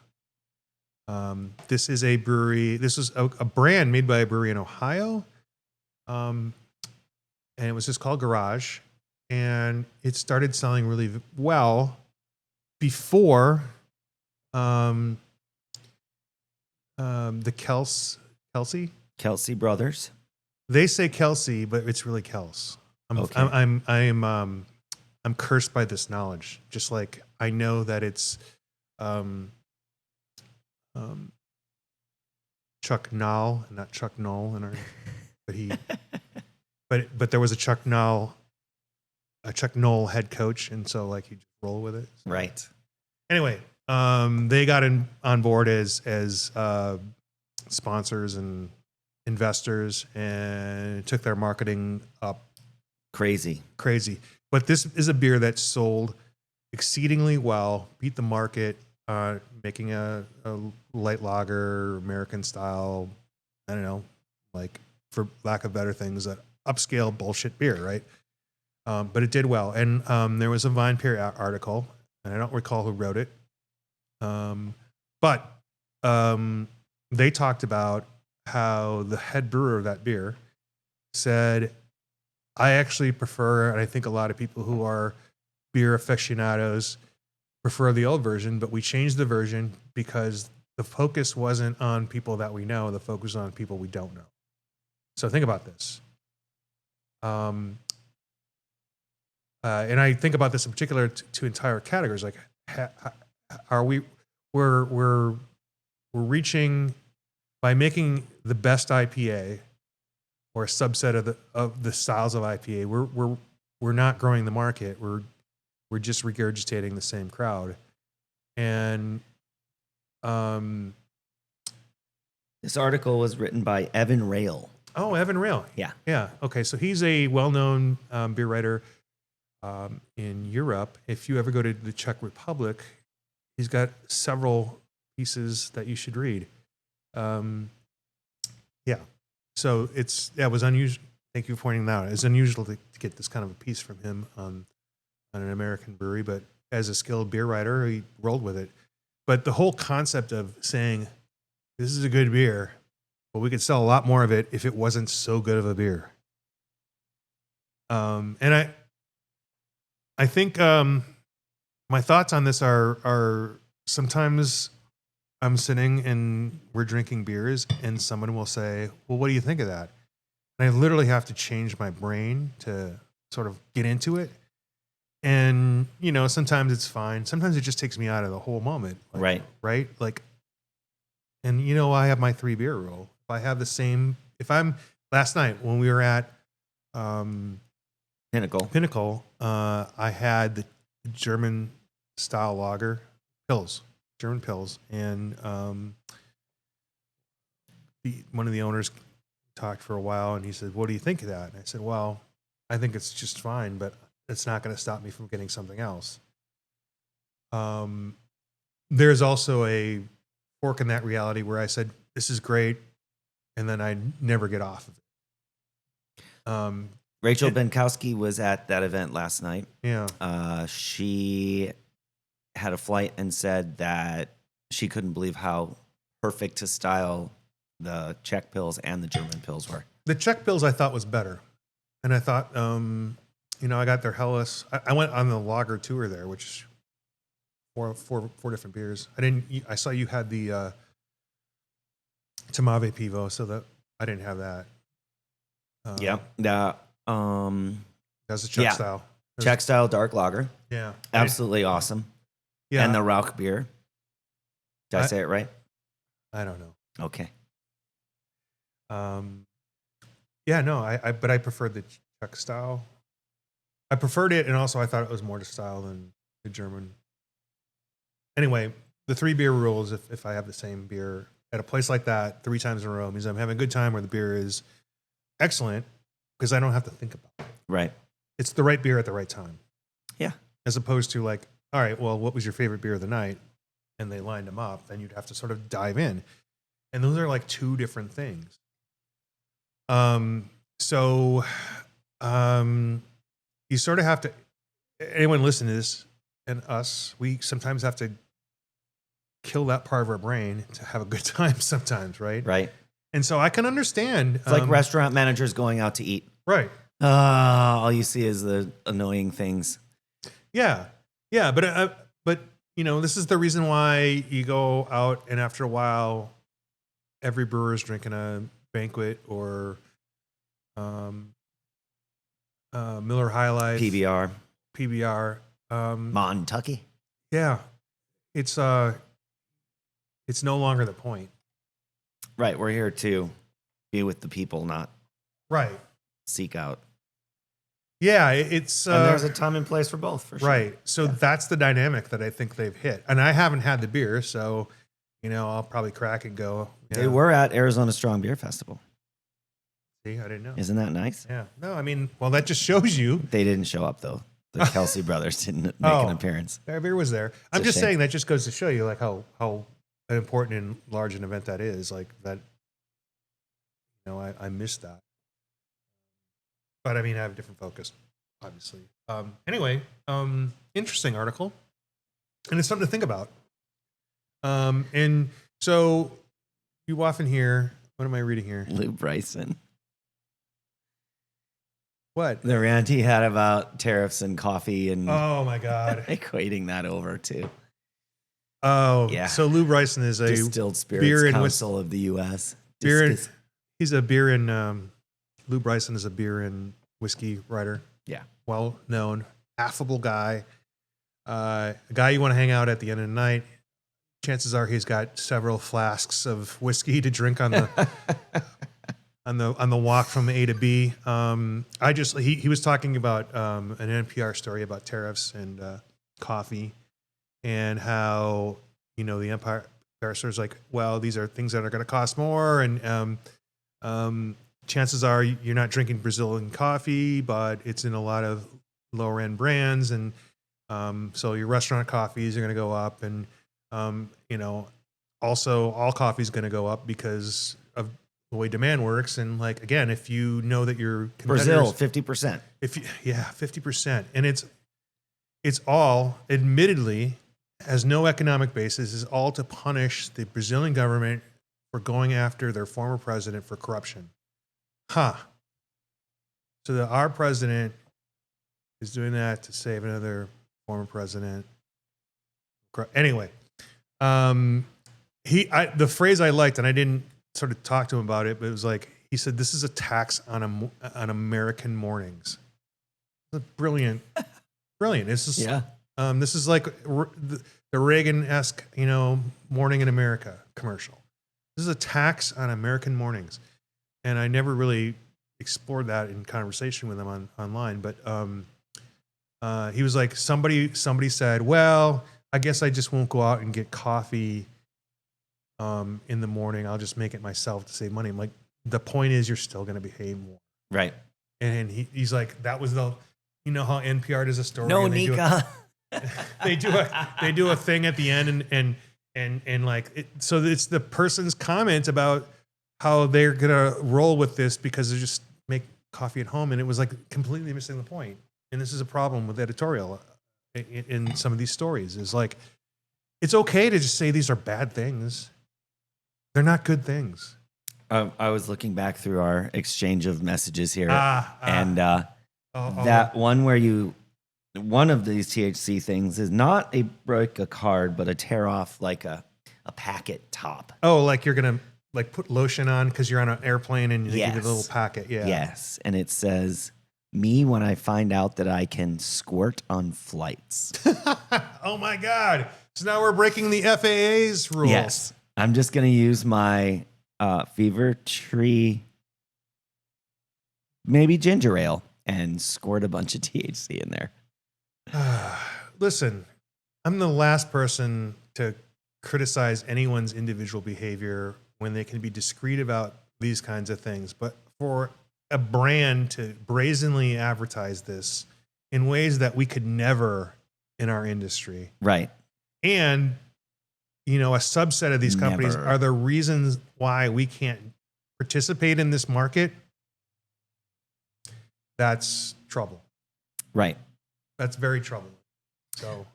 This is a brewery. This is a brand made by a brewery in Ohio, and it was just called Garage, and it started selling really well before the Kelsey Brothers. They say Kelsey, but it's really Kels. I'm cursed by this knowledge. Just like I know that it's Chuck Knoll, not Chuck Knoll, but there was a Chuck Knoll head coach, and so like you just roll with it. So. Right. Anyway, they got on board as sponsors and investors, and took their marketing up Crazy. But this is a beer that sold exceedingly well, beat the market, making a light lager, American style. I don't know, like for lack of better things, that upscale bullshit beer, right? But it did well, and there was a Vine Peer article, and I don't recall who wrote it, but they talked about how the head brewer of that beer said, I actually prefer, and I think a lot of people who are beer aficionados prefer the old version, but we changed the version because the focus wasn't on people that we know, the focus was on people we don't know. So think about this. And I think about this in particular to entire categories. Like, we're reaching by making the best IPA or a subset of the styles of IPA. We're not growing the market. We're just regurgitating the same crowd. And this article was written by Evan Rail. Oh, Evan Rail. Yeah. Okay, so he's a well-known beer writer in Europe. If you ever go to the Czech Republic, he's got several pieces that you should read. Yeah. So it was unusual. Thank you for pointing that out. It's unusual to get this kind of a piece from him on an American brewery, but as a skilled beer writer, he rolled with it. But the whole concept of saying, this is a good beer, but we could sell a lot more of it if it wasn't so good of a beer. And I think my thoughts on this are sometimes I'm sitting and we're drinking beers and someone will say, well, what do you think of that? And I literally have to change my brain to sort of get into it. And, sometimes it's fine. Sometimes it just takes me out of the whole moment. Right. Right? Like, and I have my 3 beer rule. Last night when we were at Pinnacle, I had the German style lager, German Pils. And one of the owners talked for a while and he said, what do you think of that? And I said, well, I think it's just fine, but it's not going to stop me from getting something else. There's also a fork in that reality where I said, this is great. And then I never get off of it. Rachel Benkowski was at that event last night. Yeah. She had a flight and said that she couldn't believe how perfect to style the Czech Pils and the German Pils were. The Czech Pils I thought was better. And I thought, I got their Helles. I went on the lager tour there, which is four different beers. I saw you had the Tempe Pivo, so that I didn't have that. Yeah. That's a Czech style. Czech style dark lager. Yeah. Absolutely awesome. Yeah. And the Rauch beer. Did I say it right? I don't know. Okay. Yeah, no, but I preferred the Czech style. I preferred it, and also I thought it was more to style than the German. Anyway, the 3 beer rule is if I have the same beer at a place like that 3 times in a row, means I'm having a good time where the beer is excellent because I don't have to think about it. Right. It's the right beer at the right time. Yeah. As opposed to like, all right, well, what was your favorite beer of the night? And they lined them up, then you'd have to sort of dive in. And those are like 2 different things. You sort of have to, anyone listen to this and us, we sometimes have to kill that part of our brain to have a good time sometimes, right? Right. And so I can understand. It's like restaurant managers going out to eat. Right. All you see is the annoying things. Yeah. Yeah. But this is the reason why you go out and after a while, every brewer is drinking a Banquet or Miller High Life, PBR, Montucky. Yeah, it's no longer the point. Right. We're here to be with the people, not Right. seek out. Yeah, it's And there's a time and place for both, for sure. right. So that's the dynamic that I think they've hit. And I haven't had the beer, so I'll probably crack and go. Yeah. They were at Arizona Strong Beer Festival. See, I didn't know. Isn't that nice? Yeah. No, I mean, well, that just shows you. They didn't show up, though. The Kelsey brothers didn't make an appearance. Their beer was there. I'm just saying that just goes to show you like how important and large an event that is. Like that, I missed that. But I mean, I have a different focus, obviously. Anyway, interesting article. And it's something to think about. And so you often hear, what am I reading here? Lou Bryson. What? The rant he had about tariffs and coffee and oh my God. equating that over to. Oh, yeah. So Lou Bryson is a Distilled Spirits beer Council of the U.S. He's a beer and Lou Bryson is a beer and whiskey writer. Yeah. Well known, affable guy. A guy you want to hang out at the end of the night. Chances are he's got several flasks of whiskey to drink on the on the walk from A to B. He was talking about an NPR story about tariffs and coffee and how the Empire store is like, well, these are things that are going to cost more, and chances are you're not drinking Brazilian coffee, but it's in a lot of lower end brands, and so your restaurant coffees are going to go up, and also all coffee is going to go up because of the way demand works. And like, again, if you know that your Brazil 50%, 50%, and it's all admittedly has no economic basis, is all to punish the Brazilian government for going after their former president for corruption. So our president is doing that to save another former president. Anyway, the phrase I liked, and I didn't sort of talk to him about it, but it was like, he said, this is a tax on American mornings. Brilliant. This is, this is like the Reagan-esque, Morning in America commercial. This is a tax on American mornings. And I never really explored that in conversation with him online, but he was like, somebody said, well, I guess I just won't go out and get coffee in the morning. I'll just make it myself to save money. I'm like, the point is you're still going to behave more. Right. And he's like, that was how NPR does a story. No, Nika. They do a thing at the end and like, so it's the person's comment about how they're going to roll with this because they just make coffee at home. And it was like completely missing the point. And this is a problem with editorial in some of these stories, is like, it's okay to just say these are bad things. They're not good things. I was looking back through our exchange of messages here, and that one where one of these THC things is not a break a card, but a tear off like a packet top. Oh, like you're gonna like put lotion on because you're on an airplane and you get a little packet. Yeah. Yes, and it says, "Me when I find out that I can squirt on flights." Oh my God! So now we're breaking the FAA's rules. Yes, I'm just gonna use my Fever Tree, maybe ginger ale, and squirt a bunch of THC in there. Listen, I'm the last person to criticize anyone's individual behavior when they can be discreet about these kinds of things. But for a brand to brazenly advertise this in ways that we could never in our industry. Right. And, a subset of these companies are the reasons why we can't participate in this market. That's trouble. Right. That's very troubling. So,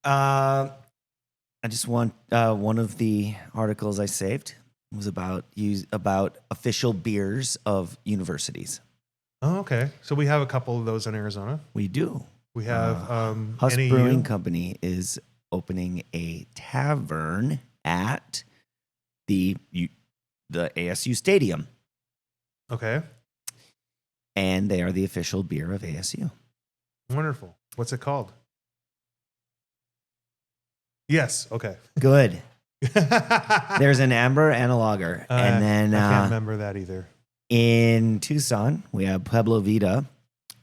I just want one of the articles I saved was about official beers of universities. Oh, okay. So we have a couple of those in Arizona. We do. We have O.H.S.O Brewing Company is opening a tavern at the ASU Stadium. Okay. And they are the official beer of ASU. Wonderful. What's it called? Yes. Okay. Good. There's an amber and a lager. And then I can't remember that either. in Tucson, we have Pueblo Vida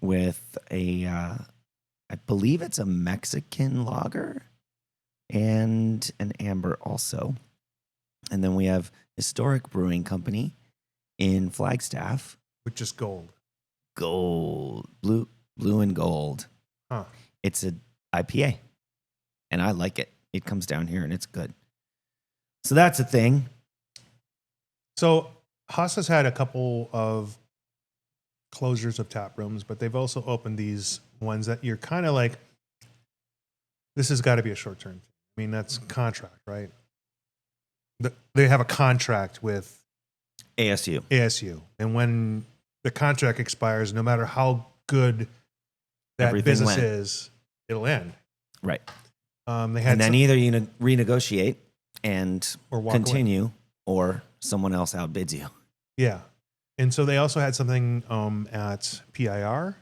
with I believe it's a Mexican lager and an amber also. And then we have Historic Brewing Company in Flagstaff. Which is gold. Gold. Blue and gold. Huh. It's a IPA. And I like it. It comes down here and it's good. So that's a thing. So Haas has had a couple of closures of tap rooms, but they've also opened these ones that you're kind of like, this has got to be a short term. I mean, that's contract, right? They have a contract with ASU. And when the contract expires, no matter how good that Everything business went. is, it'll end. Right. They had And then either you renegotiate and Or walk continue or someone else outbids you. Yeah. And so they also had something at PIR.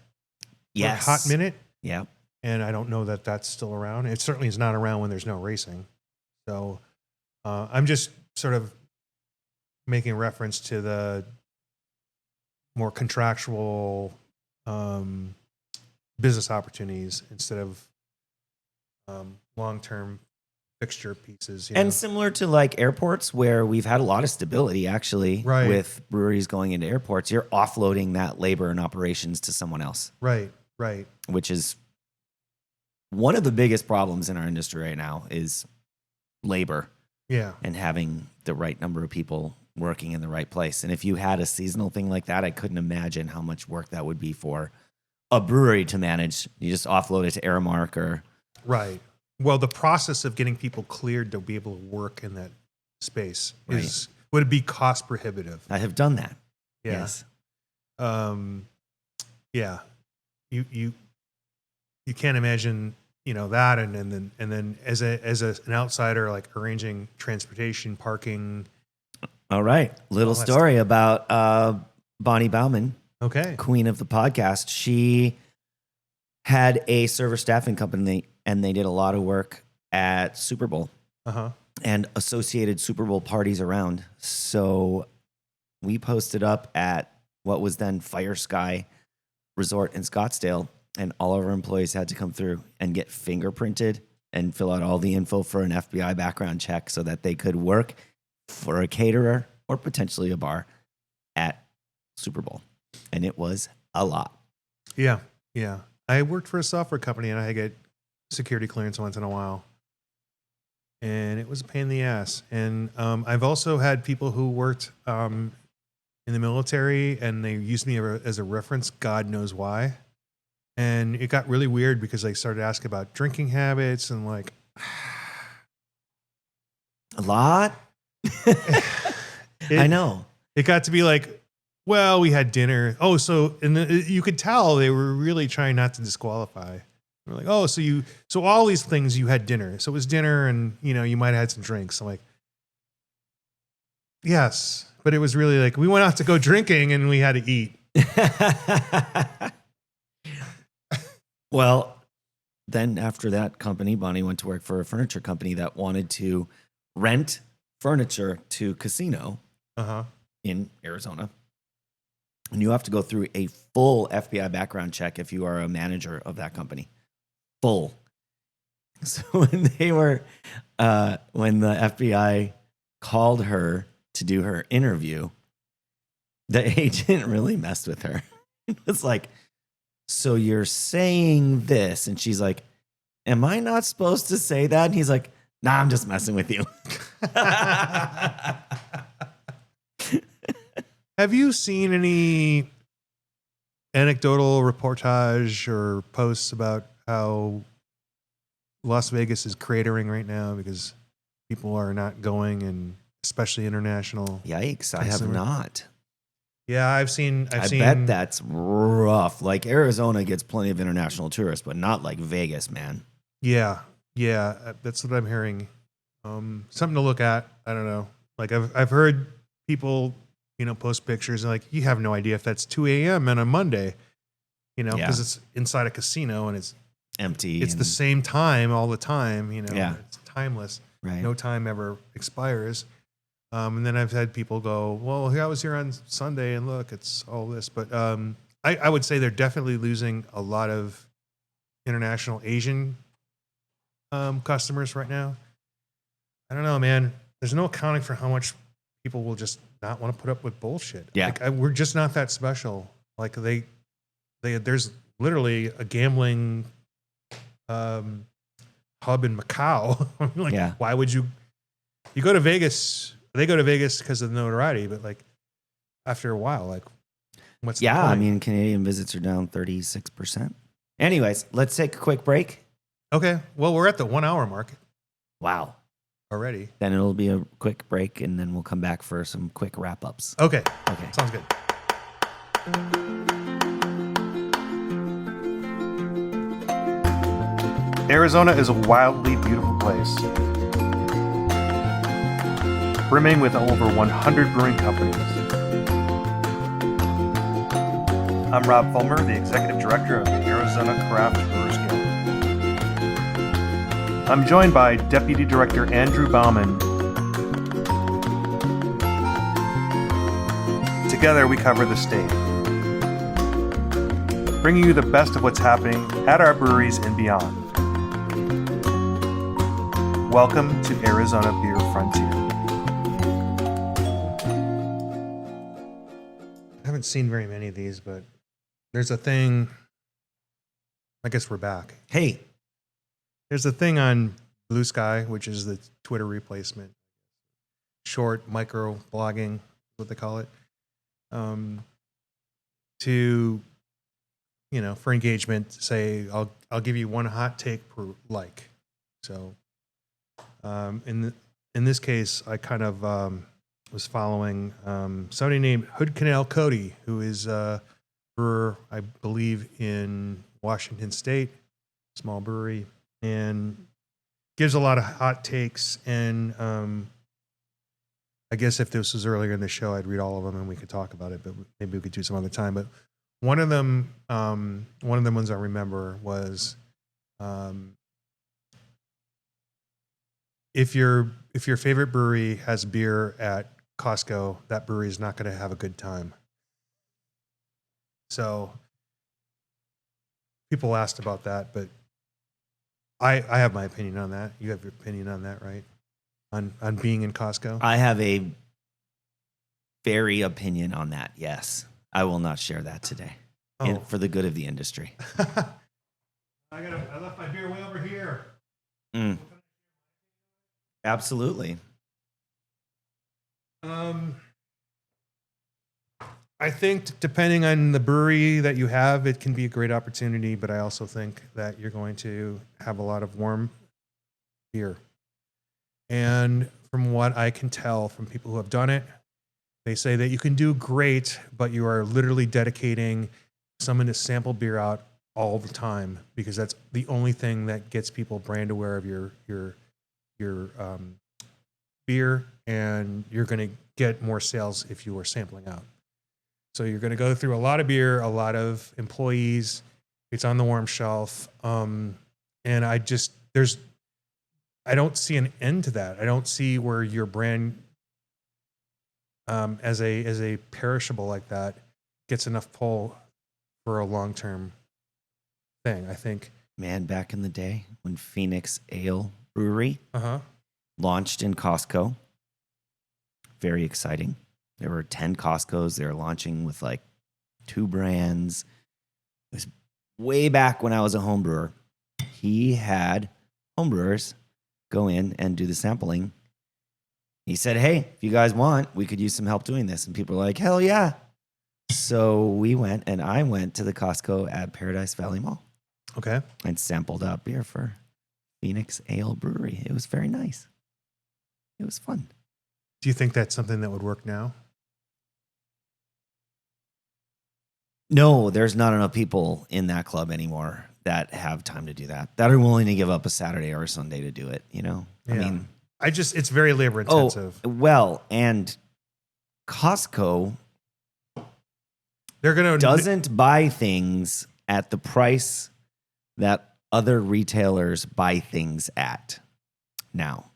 Yes. Hot Minute. Yeah. And I don't know that that's still around. It certainly is not around when there's no racing. So I'm just sort of making reference to the more contractual business opportunities instead of long-term fixture pieces. And similar to like airports where we've had a lot of stability actually with breweries going into airports, you're offloading that labor and operations to someone else. Right. Which is one of the biggest problems in our industry right now is labor. Yeah. And having the right number of people working in the right place. And if you had a seasonal thing like that, I couldn't imagine how much work that would be for a brewery to manage. You just offload it to Aramark or... Right. Well, the process of getting people cleared to be able to work in that space would it be cost prohibitive? I have done that. Yeah. Yes. Yeah. You can't imagine, that and then as an outsider, like arranging transportation, parking. All right. Little story about Bonnie Bauman. Okay. Queen of the podcast. She had a server staffing company and they did a lot of work at Super Bowl and associated Super Bowl parties around. So we posted up at what was then Fire Sky Resort in Scottsdale, and all of our employees had to come through and get fingerprinted and fill out all the info for an FBI background check so that they could work for a caterer or potentially a bar at Super Bowl. And it was a lot. Yeah. I worked for a software company and I get security clearance once in a while. And it was a pain in the ass. And I've also had people who worked in the military and they used me as a reference, God knows why. And it got really weird because they started asking about drinking habits and like... A lot? I know. It got to be like, well, we had dinner. Oh, so you could tell they were really trying not to disqualify. We're like, oh, so all these things you had dinner. So it was dinner, and you might have had some drinks. I'm like, yes, but it was really like we went out to go drinking and we had to eat. Well, then after that company, Bonnie went to work for a furniture company that wanted to rent furniture to casino in Arizona. And you have to go through a full FBI background check if you are a manager of that company. Full. So when when the FBI called her to do her interview, the agent really messed with her. It was like, so you're saying this? And she's like, am I not supposed to say that? And he's like, nah, I'm just messing with you. Have you seen any anecdotal reportage or posts about how Las Vegas is cratering right now because people are not going, and especially international? Yikes, I have not. Yeah, I've seen. I bet that's rough. Like Arizona gets plenty of international tourists, but not like Vegas, man. Yeah, that's what I'm hearing. Something to look at. I don't know. Like I've heard people, post pictures and like, you have no idea if that's 2 a.m. on a Monday, because it's inside a casino and it's empty. It's the same time all the time, Yeah. It's timeless. Right. No time ever expires. And then I've had people go, well, I was here on Sunday and look, it's all this. But I would say they're definitely losing a lot of international Asian customers right now. I don't know, man. There's no accounting for how much people will just not want to put up with bullshit. Yeah. Like, we're just not that special. Like there's literally a gambling hub in Macau. Like, Yeah. why would you go to Vegas? They go to Vegas because of the notoriety, but like after a while, like what's the point? I mean, Canadian visits are down 36%. Anyways, let's take a quick break. Okay. Well, we're at the 1 hour mark Wow. already. Then it'll be a quick break, and then we'll come back for some quick wrap-ups. Okay. Okay. Sounds good. Arizona is a wildly beautiful place, brimming with over 100 brewing companies. I'm Rob Fulmer, the Executive Director of the Arizona Craft Brewers Guild. I'm joined by Deputy Director Andrew Bauman. Together we cover the state, bringing you the best of what's happening at our breweries and beyond. Welcome to Arizona Beer Frontier. I haven't seen very many of these, but there's a thing. I guess we're back. Hey. There's a thing on Blue Sky, which is the Twitter replacement. Short micro blogging, what they call it. To, for engagement, say, I'll give you one hot take per like. So, in this case, I kind of was following somebody named Hood Canal Cody, who is a brewer, I believe, in Washington State, small brewery, and gives a lot of hot takes. And I guess if this was earlier in the show, I'd read all of them and we could talk about it, but maybe we could do some other time. But one of them ones I remember was, if your favorite brewery has beer at Costco, that brewery is not going to have a good time. So people asked about that, but I have my opinion on that. You have your opinion on that, right? On being in Costco? I have a very opinion on that, yes. I will not share that today. For the good of the industry. I left my beer way over here. Absolutely. I think depending on the brewery that you have, it can be a great opportunity, but I also think that you're going to have a lot of warm beer. And from what I can tell from people who have done it, they say that you can do great, but you are literally dedicating someone to sample beer out all the time, because that's the only thing that gets people brand aware of your beer, and you're going to get more sales if you are sampling out. So you're going to go through a lot of beer, a lot of employees. It's on the warm shelf, and I don't see an end to that. I don't see where your brand, as a perishable like that, gets enough pull for a long-term thing. I think. Man, back in the day when Phoenix Ale Brewery launched in Costco, very exciting. There were 10 Costcos. They were launching with like 2 brands. It was way back when I was a home brewer. He had homebrewers go in and do the sampling. He said, hey, if you guys want, we could use some help doing this. And people were like, hell yeah. So I went to the Costco at Paradise Valley Mall. Okay. And sampled out beer for Phoenix Ale Brewery. It was very nice. It was fun. Do you think that's something that would work now? No, there's not enough people in that club anymore that have time to do that are willing to give up a Saturday or a Sunday to do it, Yeah. I mean, it's very labor intensive. And Costco They're doesn't buy things at the price that other retailers buy things at now.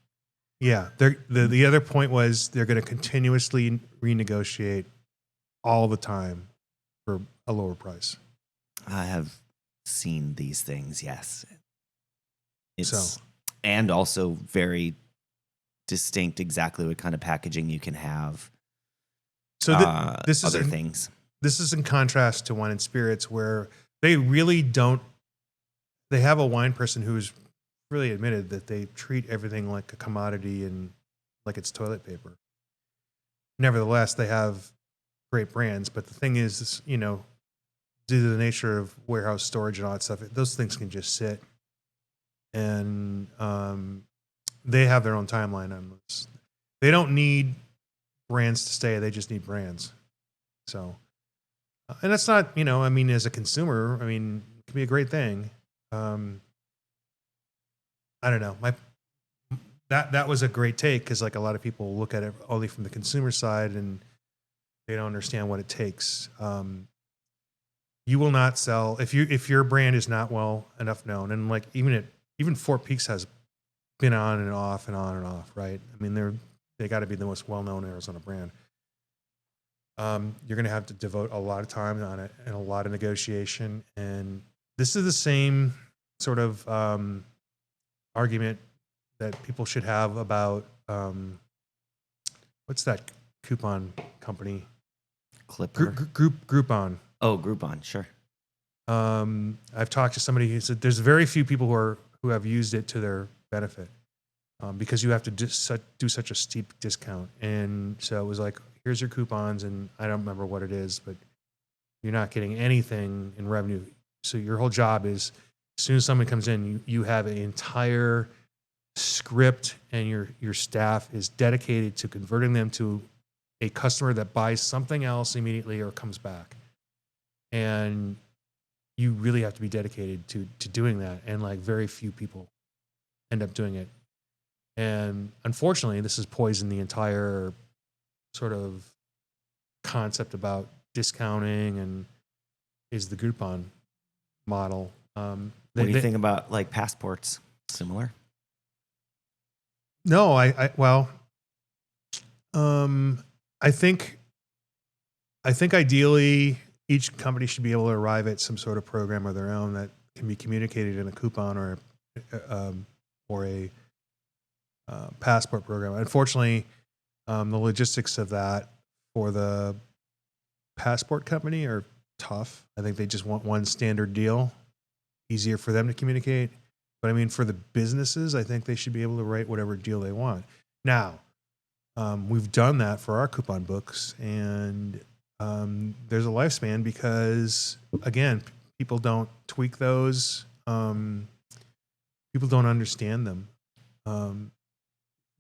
Yeah. The other point was they're going to continuously renegotiate all the time for a lower price. I have seen these things. Yes. So, and also very distinct exactly what kind of packaging you can have. So this is other things. This is in contrast to wine and spirits, where they really don't. They have a wine person who's really admitted that they treat everything like a commodity and like it's toilet paper. Nevertheless, they have great brands, but the thing is, you know, due to the nature of warehouse storage and all that stuff, those things can just sit, and they have their own timeline on this. They don't need brands to stay; they just need brands. So, and that's not, you know, I mean, as a consumer, I mean, it can be a great thing. I don't know. That was a great take, because like a lot of people look at it only from the consumer side and they don't understand what it takes. You will not sell if your brand is not well enough known, and like even Fort Peaks has been on and off and on and off, right? I mean, they got to be the most well known Arizona brand. You're going to have to devote a lot of time on it and a lot of negotiation, and this is the same sort of argument that people should have about what's that coupon company? Clipper. Groupon. Oh, Groupon, sure. I've talked to somebody who said there's very few people who have used it to their benefit, because you have to do such a steep discount. And so it was like, here's your coupons, and I don't remember what it is, but you're not getting anything in revenue. So your whole job is, as soon as someone comes in, you have an entire script, and your staff is dedicated to converting them to a customer that buys something else immediately or comes back. And you really have to be dedicated to doing that. And like very few people end up doing it. And unfortunately, this has poisoned the entire sort of concept about discounting and is the Groupon model. What do you think about like passports? Similar? No, I think ideally each company should be able to arrive at some sort of program of their own that can be communicated in a coupon or a passport program. Unfortunately, the logistics of that for the passport company are tough. I think they just want one standard deal, easier for them to communicate. But I mean, for the businesses, I think they should be able to write whatever deal they want. Now, we've done that for our coupon books, and there's a lifespan because, again, people don't tweak those. People don't understand them.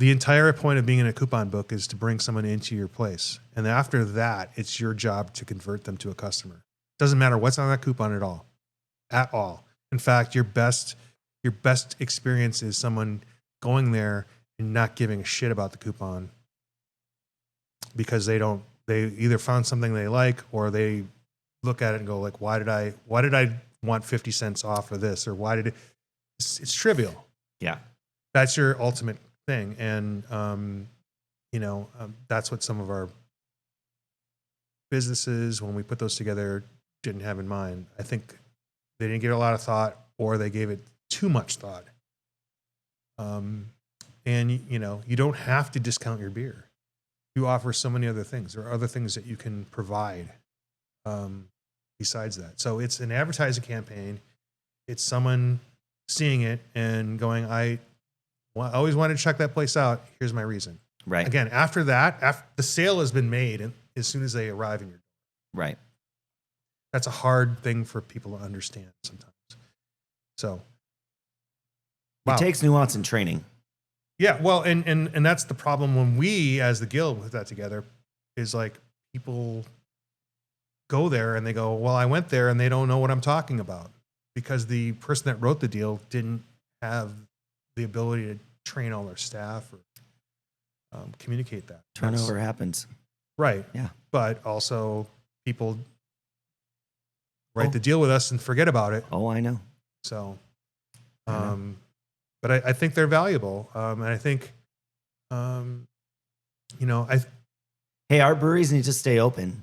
The entire point of being in a coupon book is to bring someone into your place. And after that, it's your job to convert them to a customer. Doesn't matter what's on that coupon at all. At all. In fact, your best experience is someone going there and not giving a shit about the coupon because they either found something they like, or they look at it and go like, why did I want 50 cents off of this? Or it's trivial. Yeah. That's your ultimate thing. And, that's what some of our businesses, when we put those together, didn't have in mind. I think they didn't give it a lot of thought, or they gave it too much thought. And you don't have to discount your beer. You offer so many other things. There are other things that you can provide besides that. So it's an advertising campaign. It's someone seeing it and going, I always wanted to check that place out. Here's my reason. Right. Again, after that, after the sale has been made, and as soon as they arrive in your door. Right. That's a hard thing for people to understand sometimes. So It takes nuance and training. Yeah, well, and that's the problem when we, as the guild, put that together, is like people go there and they go, well, I went there and they don't know what I'm talking about because the person that wrote the deal didn't have the ability to train all their staff or communicate that. Turnover happens. Right. Yeah. But also people write the deal with us and forget about it. Oh, I know. So, but I think they're valuable. And I think You know, I. Hey, our breweries need to stay open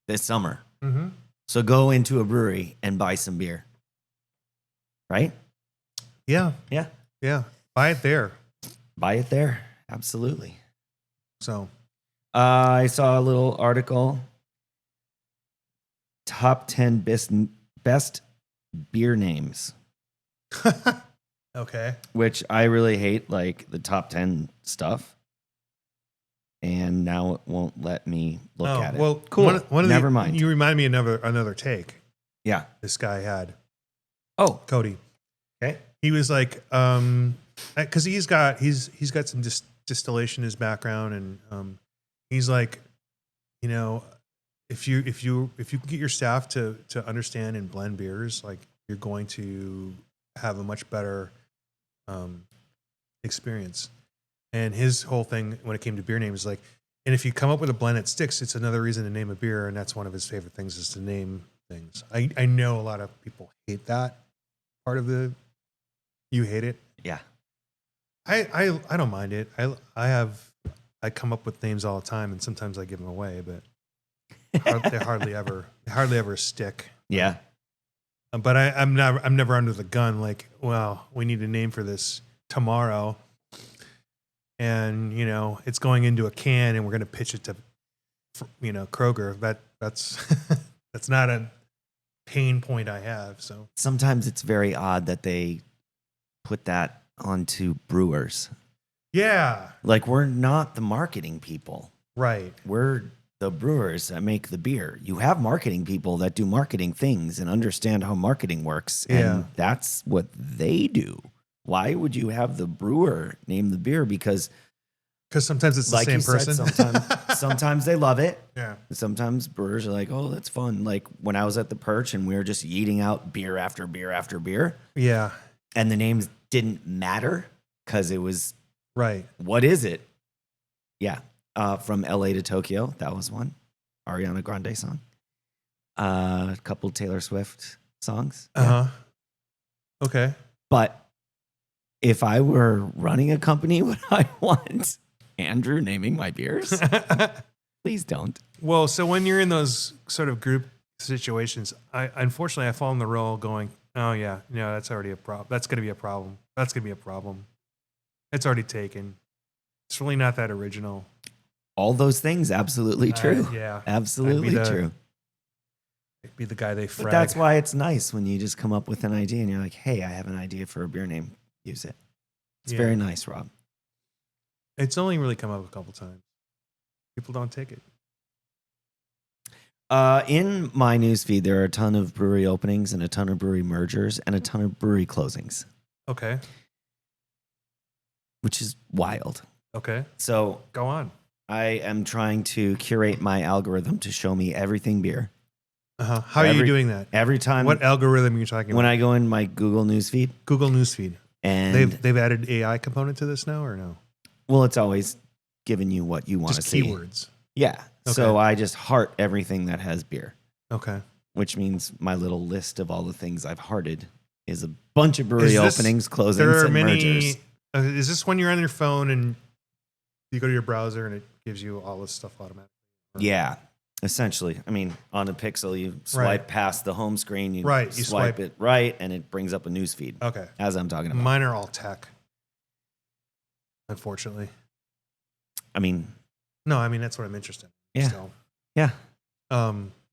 this summer. Mm-hmm. So go into a brewery and buy some beer. Right? Yeah. Yeah. Yeah. Buy it there. Buy it there. Absolutely. So. I saw a little article. Top 10 best beer names. Okay. Which I really hate, like the top 10 stuff. And now it won't let me look at it. Well, cool. Never the, mind. You remind me of another take. Yeah. This guy had. Oh, Cody. Okay. He was like, because he's got some distillation in his background, and he's like, you know, if you can get your staff to understand and blend beers, like you're going to have a much better experience. And his whole thing when it came to beer names is like, and if you come up with a blend that sticks, it's another reason to name a beer, and that's one of his favorite things is to name things. I know a lot of people hate that part of the. You hate it? Yeah. I don't mind it. I come up with names all the time, and sometimes I give them away, but they hardly ever stick. Yeah. But I'm never under the gun. Like, well, we need a name for this tomorrow, and you know it's going into a can, and we're going to pitch it to, you know, Kroger. That's that's not a pain point I have. So Sometimes it's very odd that they put that onto brewers. yeah, Like we're not the marketing people. right. We're the brewers that make the beer. You have marketing people that do marketing things and understand how marketing works. And that's what they do. Why would you have the brewer name the beer? Because Sometimes it's the like same you person. Said, sometimes they love it. Yeah. Sometimes brewers are like, oh, that's fun. Like when I was at the Perch and we were just eating out beer after beer after beer. Yeah. And the names didn't matter because it was, Right. what is it? Yeah. From LA to Tokyo. That was one. Ariana Grande song. A couple Taylor Swift songs. Uh huh. Okay. But if I were running a company, would I want Andrew naming my beers? Please don't. Well, so when you're in those sort of group situations, unfortunately I fall in the role going, oh yeah, no, that's already a problem. That's going to be a problem. That's going to be a problem. It's already taken. It's really not that original. All those things, absolutely true. Yeah. Absolutely true. I'd be the guy they frag. But that's why it's nice when you just come up with an idea and you're like, hey, I have an idea for a beer name. Use it. It's very nice, Rob. It's only really come up a couple times. People don't take it. In my newsfeed, there are a ton of brewery openings and a ton of brewery mergers and a ton of brewery closings. Okay. Which is wild. Okay. So go on. I am trying to curate my algorithm to show me everything beer. Uh-huh. How are you doing that? Every time. What algorithm are you talking about? When I go in my Google newsfeed. Google Newsfeed. And they've added AI component to this now or no? Well, it's always giving you what you want to see. Just keywords. Yeah. Okay. So I just heart everything that has beer. Okay. Which means my little list of all the things I've hearted is a bunch of brewery openings, closings, and mergers. Is this when you're on your phone and you go to your browser and it gives you all this stuff automatically? Yeah, essentially. I mean, on a Pixel, you swipe past the home screen, you swipe it right, and it brings up a news feed. Okay. As I'm talking about. Mine are all tech, unfortunately. I mean. No, I mean, that's what I'm interested in. Yeah. Still. Yeah.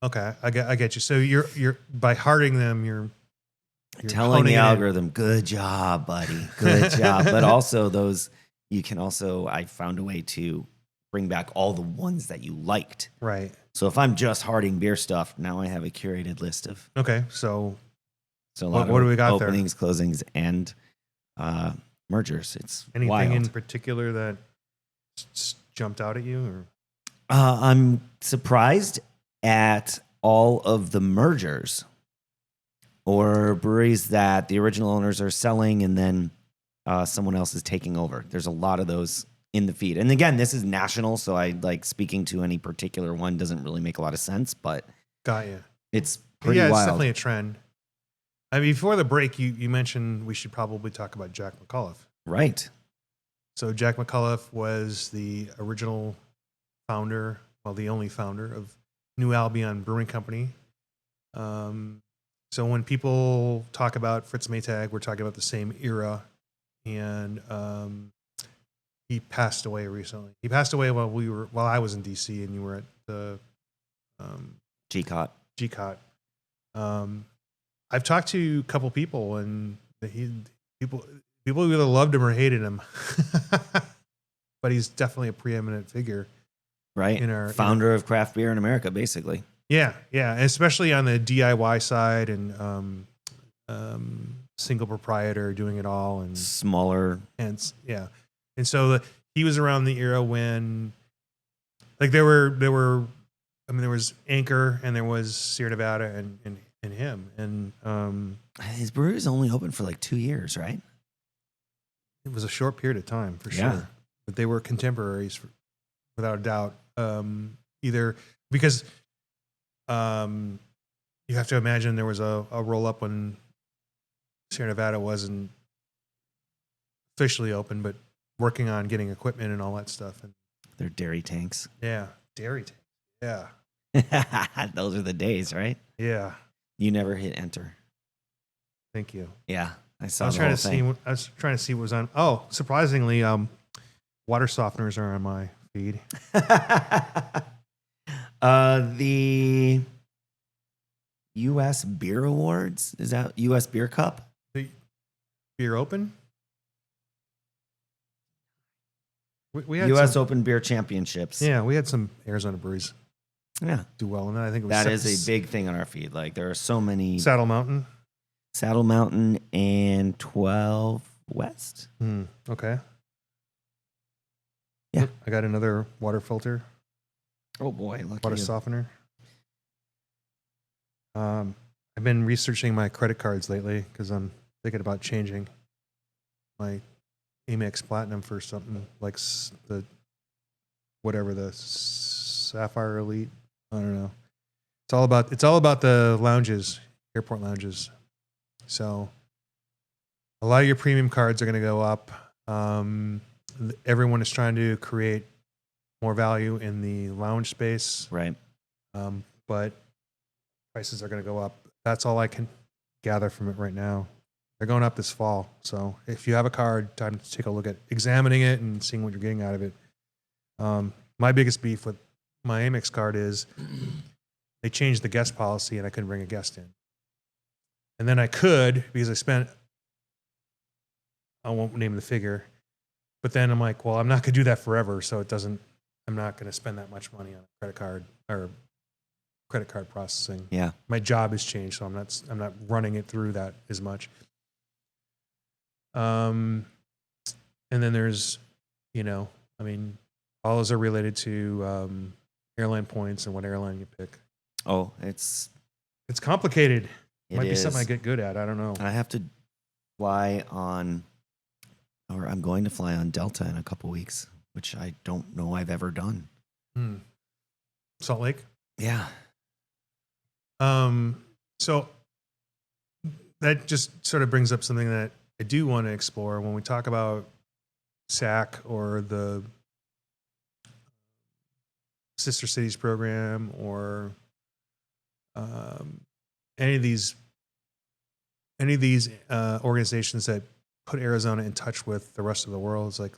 Okay, I get you. So you're by hearting them, you're telling the algorithm, good job, buddy. Good job. But also you can also, I found a way to bring back all the ones that you liked. Right. So if I'm just hearting beer stuff, now I have a curated list of. Okay. So a lot what do we got openings, closings, and mergers. It's anything wild. in particular that jumped out at you? Or? I'm surprised at all of the mergers or breweries that the original owners are selling and then someone else is taking over. There's a lot of those in the feed. And again, this is national, so I like speaking to any particular one doesn't really make a lot of sense, but got you. It's pretty wild. It's definitely a trend. I mean, before the break, you mentioned we should probably talk about Jack McAuliffe. Right. So Jack McCullough was the original founder, well, the only founder of New Albion Brewing Company. So when people talk about Fritz Maytag, we're talking about the same era. And he passed away recently. He passed away while I was in DC and you were at the GCOT. GCOT. I've talked to a couple people, and people either loved him or hated him. But he's definitely a preeminent figure, Right? Founder of craft beer in America, basically. Yeah, and especially on the DIY side and single proprietor, doing it all and smaller. And so he was around the era when, like, there was Anchor and there was Sierra Nevada and him, and his brewery's only open for like 2 years, right? It was a short period of time for sure, but they were contemporaries without a doubt. Either because you have to imagine there was a roll up when Sierra Nevada wasn't officially open, but working on getting equipment and all that stuff. And their dairy tanks. Yeah, dairy tanks. Yeah. Those are the days, right? Yeah. You never hit enter. Thank you. Yeah, I saw. I was trying to see what was on. Oh, surprisingly, water softeners are on my feed. The U.S. Beer Awards, is that U.S. Beer Cup? The Beer Open. We had U.S. Open Beer Championships. Yeah, we had some Arizona breweries. Yeah, do well in that. I think that is a big thing on our feed. Like there are so many. Saddle Mountain and 12 West. Okay. Yeah, I got another water filter. Oh boy, water softener. I've been researching my credit cards lately because I'm thinking about changing my Amex Platinum for something like the Sapphire Elite. I don't know. It's all about the lounges, airport lounges. So a lot of your premium cards are going to go up. Everyone is trying to create more value in the lounge space. Right. But prices are going to go up. That's all I can gather from it right now. They're going up this fall. So if you have a card, time to take a look at examining it and seeing what you're getting out of it. My biggest beef with my Amex card is they changed the guest policy and I couldn't bring a guest in. And then I could because I won't name the figure, but then I'm like, well, I'm not going to do that forever. So I'm not going to spend that much money on a credit card or credit card processing. Yeah. My job has changed, so I'm not running it through that as much. And then there's, all those are related to airline points and what airline you pick. Oh, it's complicated. It might be something I get good at. I don't know. I have to fly on, or I'm going to fly on Delta in a couple weeks, which I don't know I've ever done. Salt Lake? Yeah. So that just sort of brings up something that I do want to explore when we talk about SAC or the Sister Cities program or any of these organizations that put Arizona in touch with the rest of the world. It's like,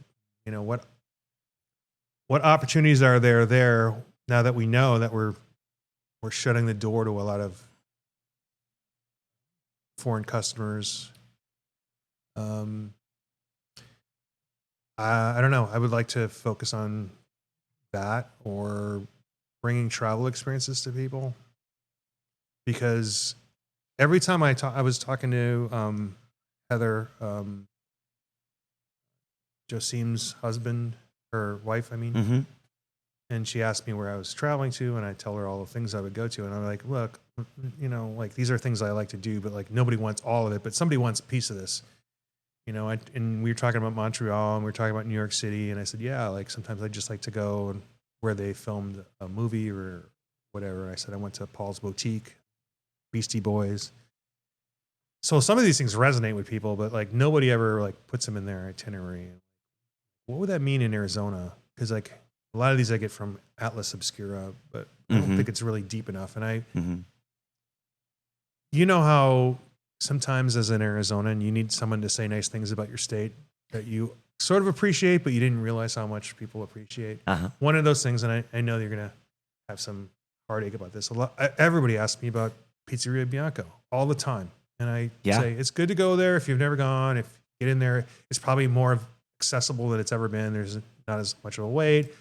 what opportunities are there now that we know that we're shutting the door to a lot of foreign customers. I don't know. I would like to focus on that or bringing travel experiences to people, because every time I was talking to Heather, Joseem's husband, her wife, I mean, mm-hmm. and she asked me where I was traveling to, and I tell her all the things I would go to, and I'm like, look, like these are things I like to do, but like nobody wants all of it, but somebody wants a piece of this. And we were talking about Montreal and we were talking about New York City. And I said, yeah, like sometimes I just like to go and where they filmed a movie or whatever. I said, I went to Paul's Boutique, Beastie Boys. So some of these things resonate with people, but like nobody ever like puts them in their itinerary. what would that mean in Arizona? Because like a lot of these I get from Atlas Obscura, but I don't think it's really deep enough. And you know how sometimes as an Arizonan, you need someone to say nice things about your state that you sort of appreciate, but you didn't realize how much people appreciate. One of those things, and I know you're going to have some heartache about this. Everybody asks me about Pizzeria Bianco all the time. And I say, it's good to go there if you've never gone. If you get in there, it's probably more accessible than it's ever been. There's not as much of a wait.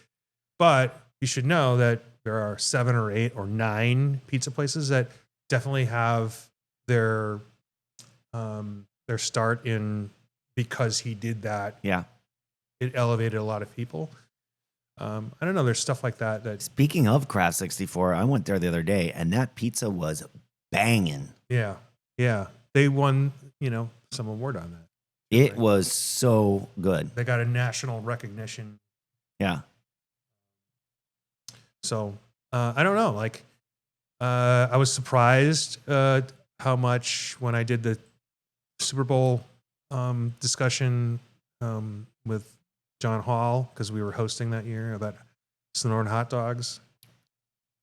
But you should know that there are 7 or 8 or 9 pizza places that definitely have their start in because he did that. Yeah. It elevated a lot of people. I don't know. There's stuff like that. Speaking of Craft 64, I went there the other day and that pizza was banging. Yeah. Yeah. They won, some award on that. It was so good. They got a national recognition. Yeah. So, I don't know. Like, I was surprised how much when I did the Super Bowl discussion with John Hall, because we were hosting that year about Sonoran hot dogs.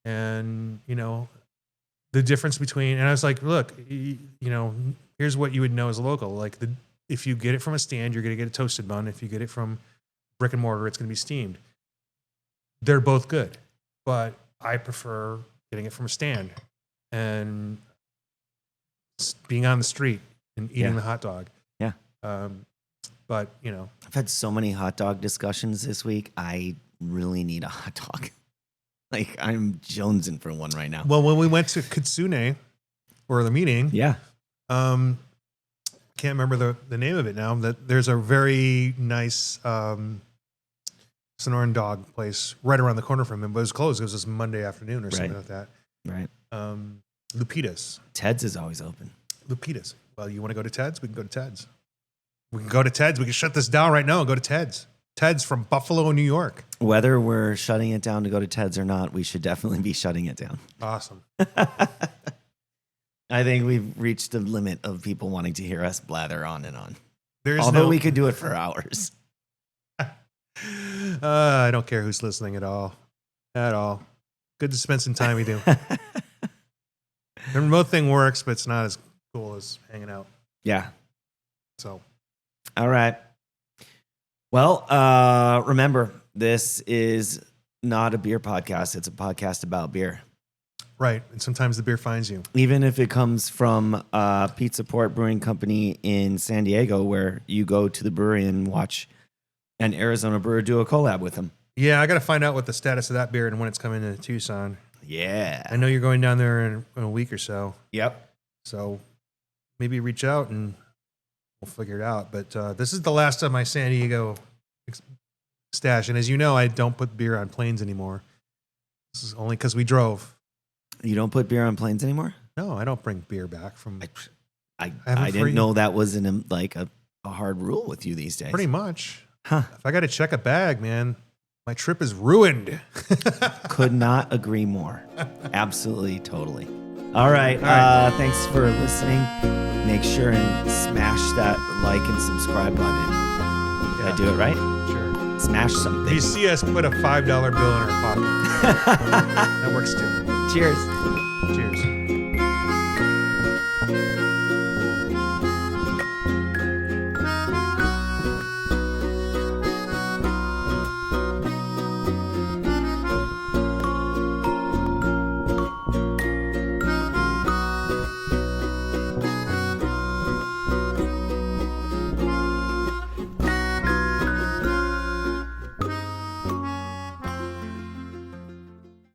And, the difference between, and I was like, look, here's what you would know as a local. Like, if you get it from a stand, you're going to get a toasted bun. If you get it from brick and mortar, it's going to be steamed. They're both good, but I prefer getting it from a stand and being on the street and eating the hot dog. Yeah. But, I've had so many hot dog discussions this week. I really need a hot dog. Like, I'm jonesing for one right now. Well, when we went to Kitsune for the meeting, can't remember the name of it now. That there's a very nice Sonoran dog place right around the corner from him, but it was closed. It was this Monday afternoon or something like that. Right. Lupitas. Ted's is always open. Lupitas. Well, you want to go to Ted's? We can go to Ted's. We can go to Ted's. We can shut this down right now and go to Ted's. Ted's from Buffalo, New York. Whether we're shutting it down to go to Ted's or not, we should definitely be shutting it down. Awesome. I think we've reached the limit of people wanting to hear us blather on and on. Although we could do it for hours. I don't care who's listening at all. At all. Good to spend some time with you. The remote thing works, but it's not as cool as hanging out. Yeah. So. All right. Well, remember, this is not a beer podcast. It's a podcast about beer. Right. And sometimes the beer finds you. Even if it comes from Pizza Port Brewing Company in San Diego, where you go to the brewery and watch an Arizona brewer do a collab with them. Yeah, I got to find out what the status of that beer and when it's coming to Tucson. Yeah. I know you're going down there in a week or so. Yep. So maybe reach out and we'll figure it out. But this is the last of my San Diego stash. And as you know, I don't put beer on planes anymore. This is only because we drove. You don't put beer on planes anymore? No, I don't bring beer back from. I didn't know that was a hard rule with you these days. Pretty much. Huh. If I got to check a bag, man, my trip is ruined. Could not agree more. Absolutely, totally. All right. Thanks for listening. Make sure and smash that like and subscribe button. Did I do it right? Sure. Smash something. If you see us put a $5 bill in our pocket, that works too. Cheers.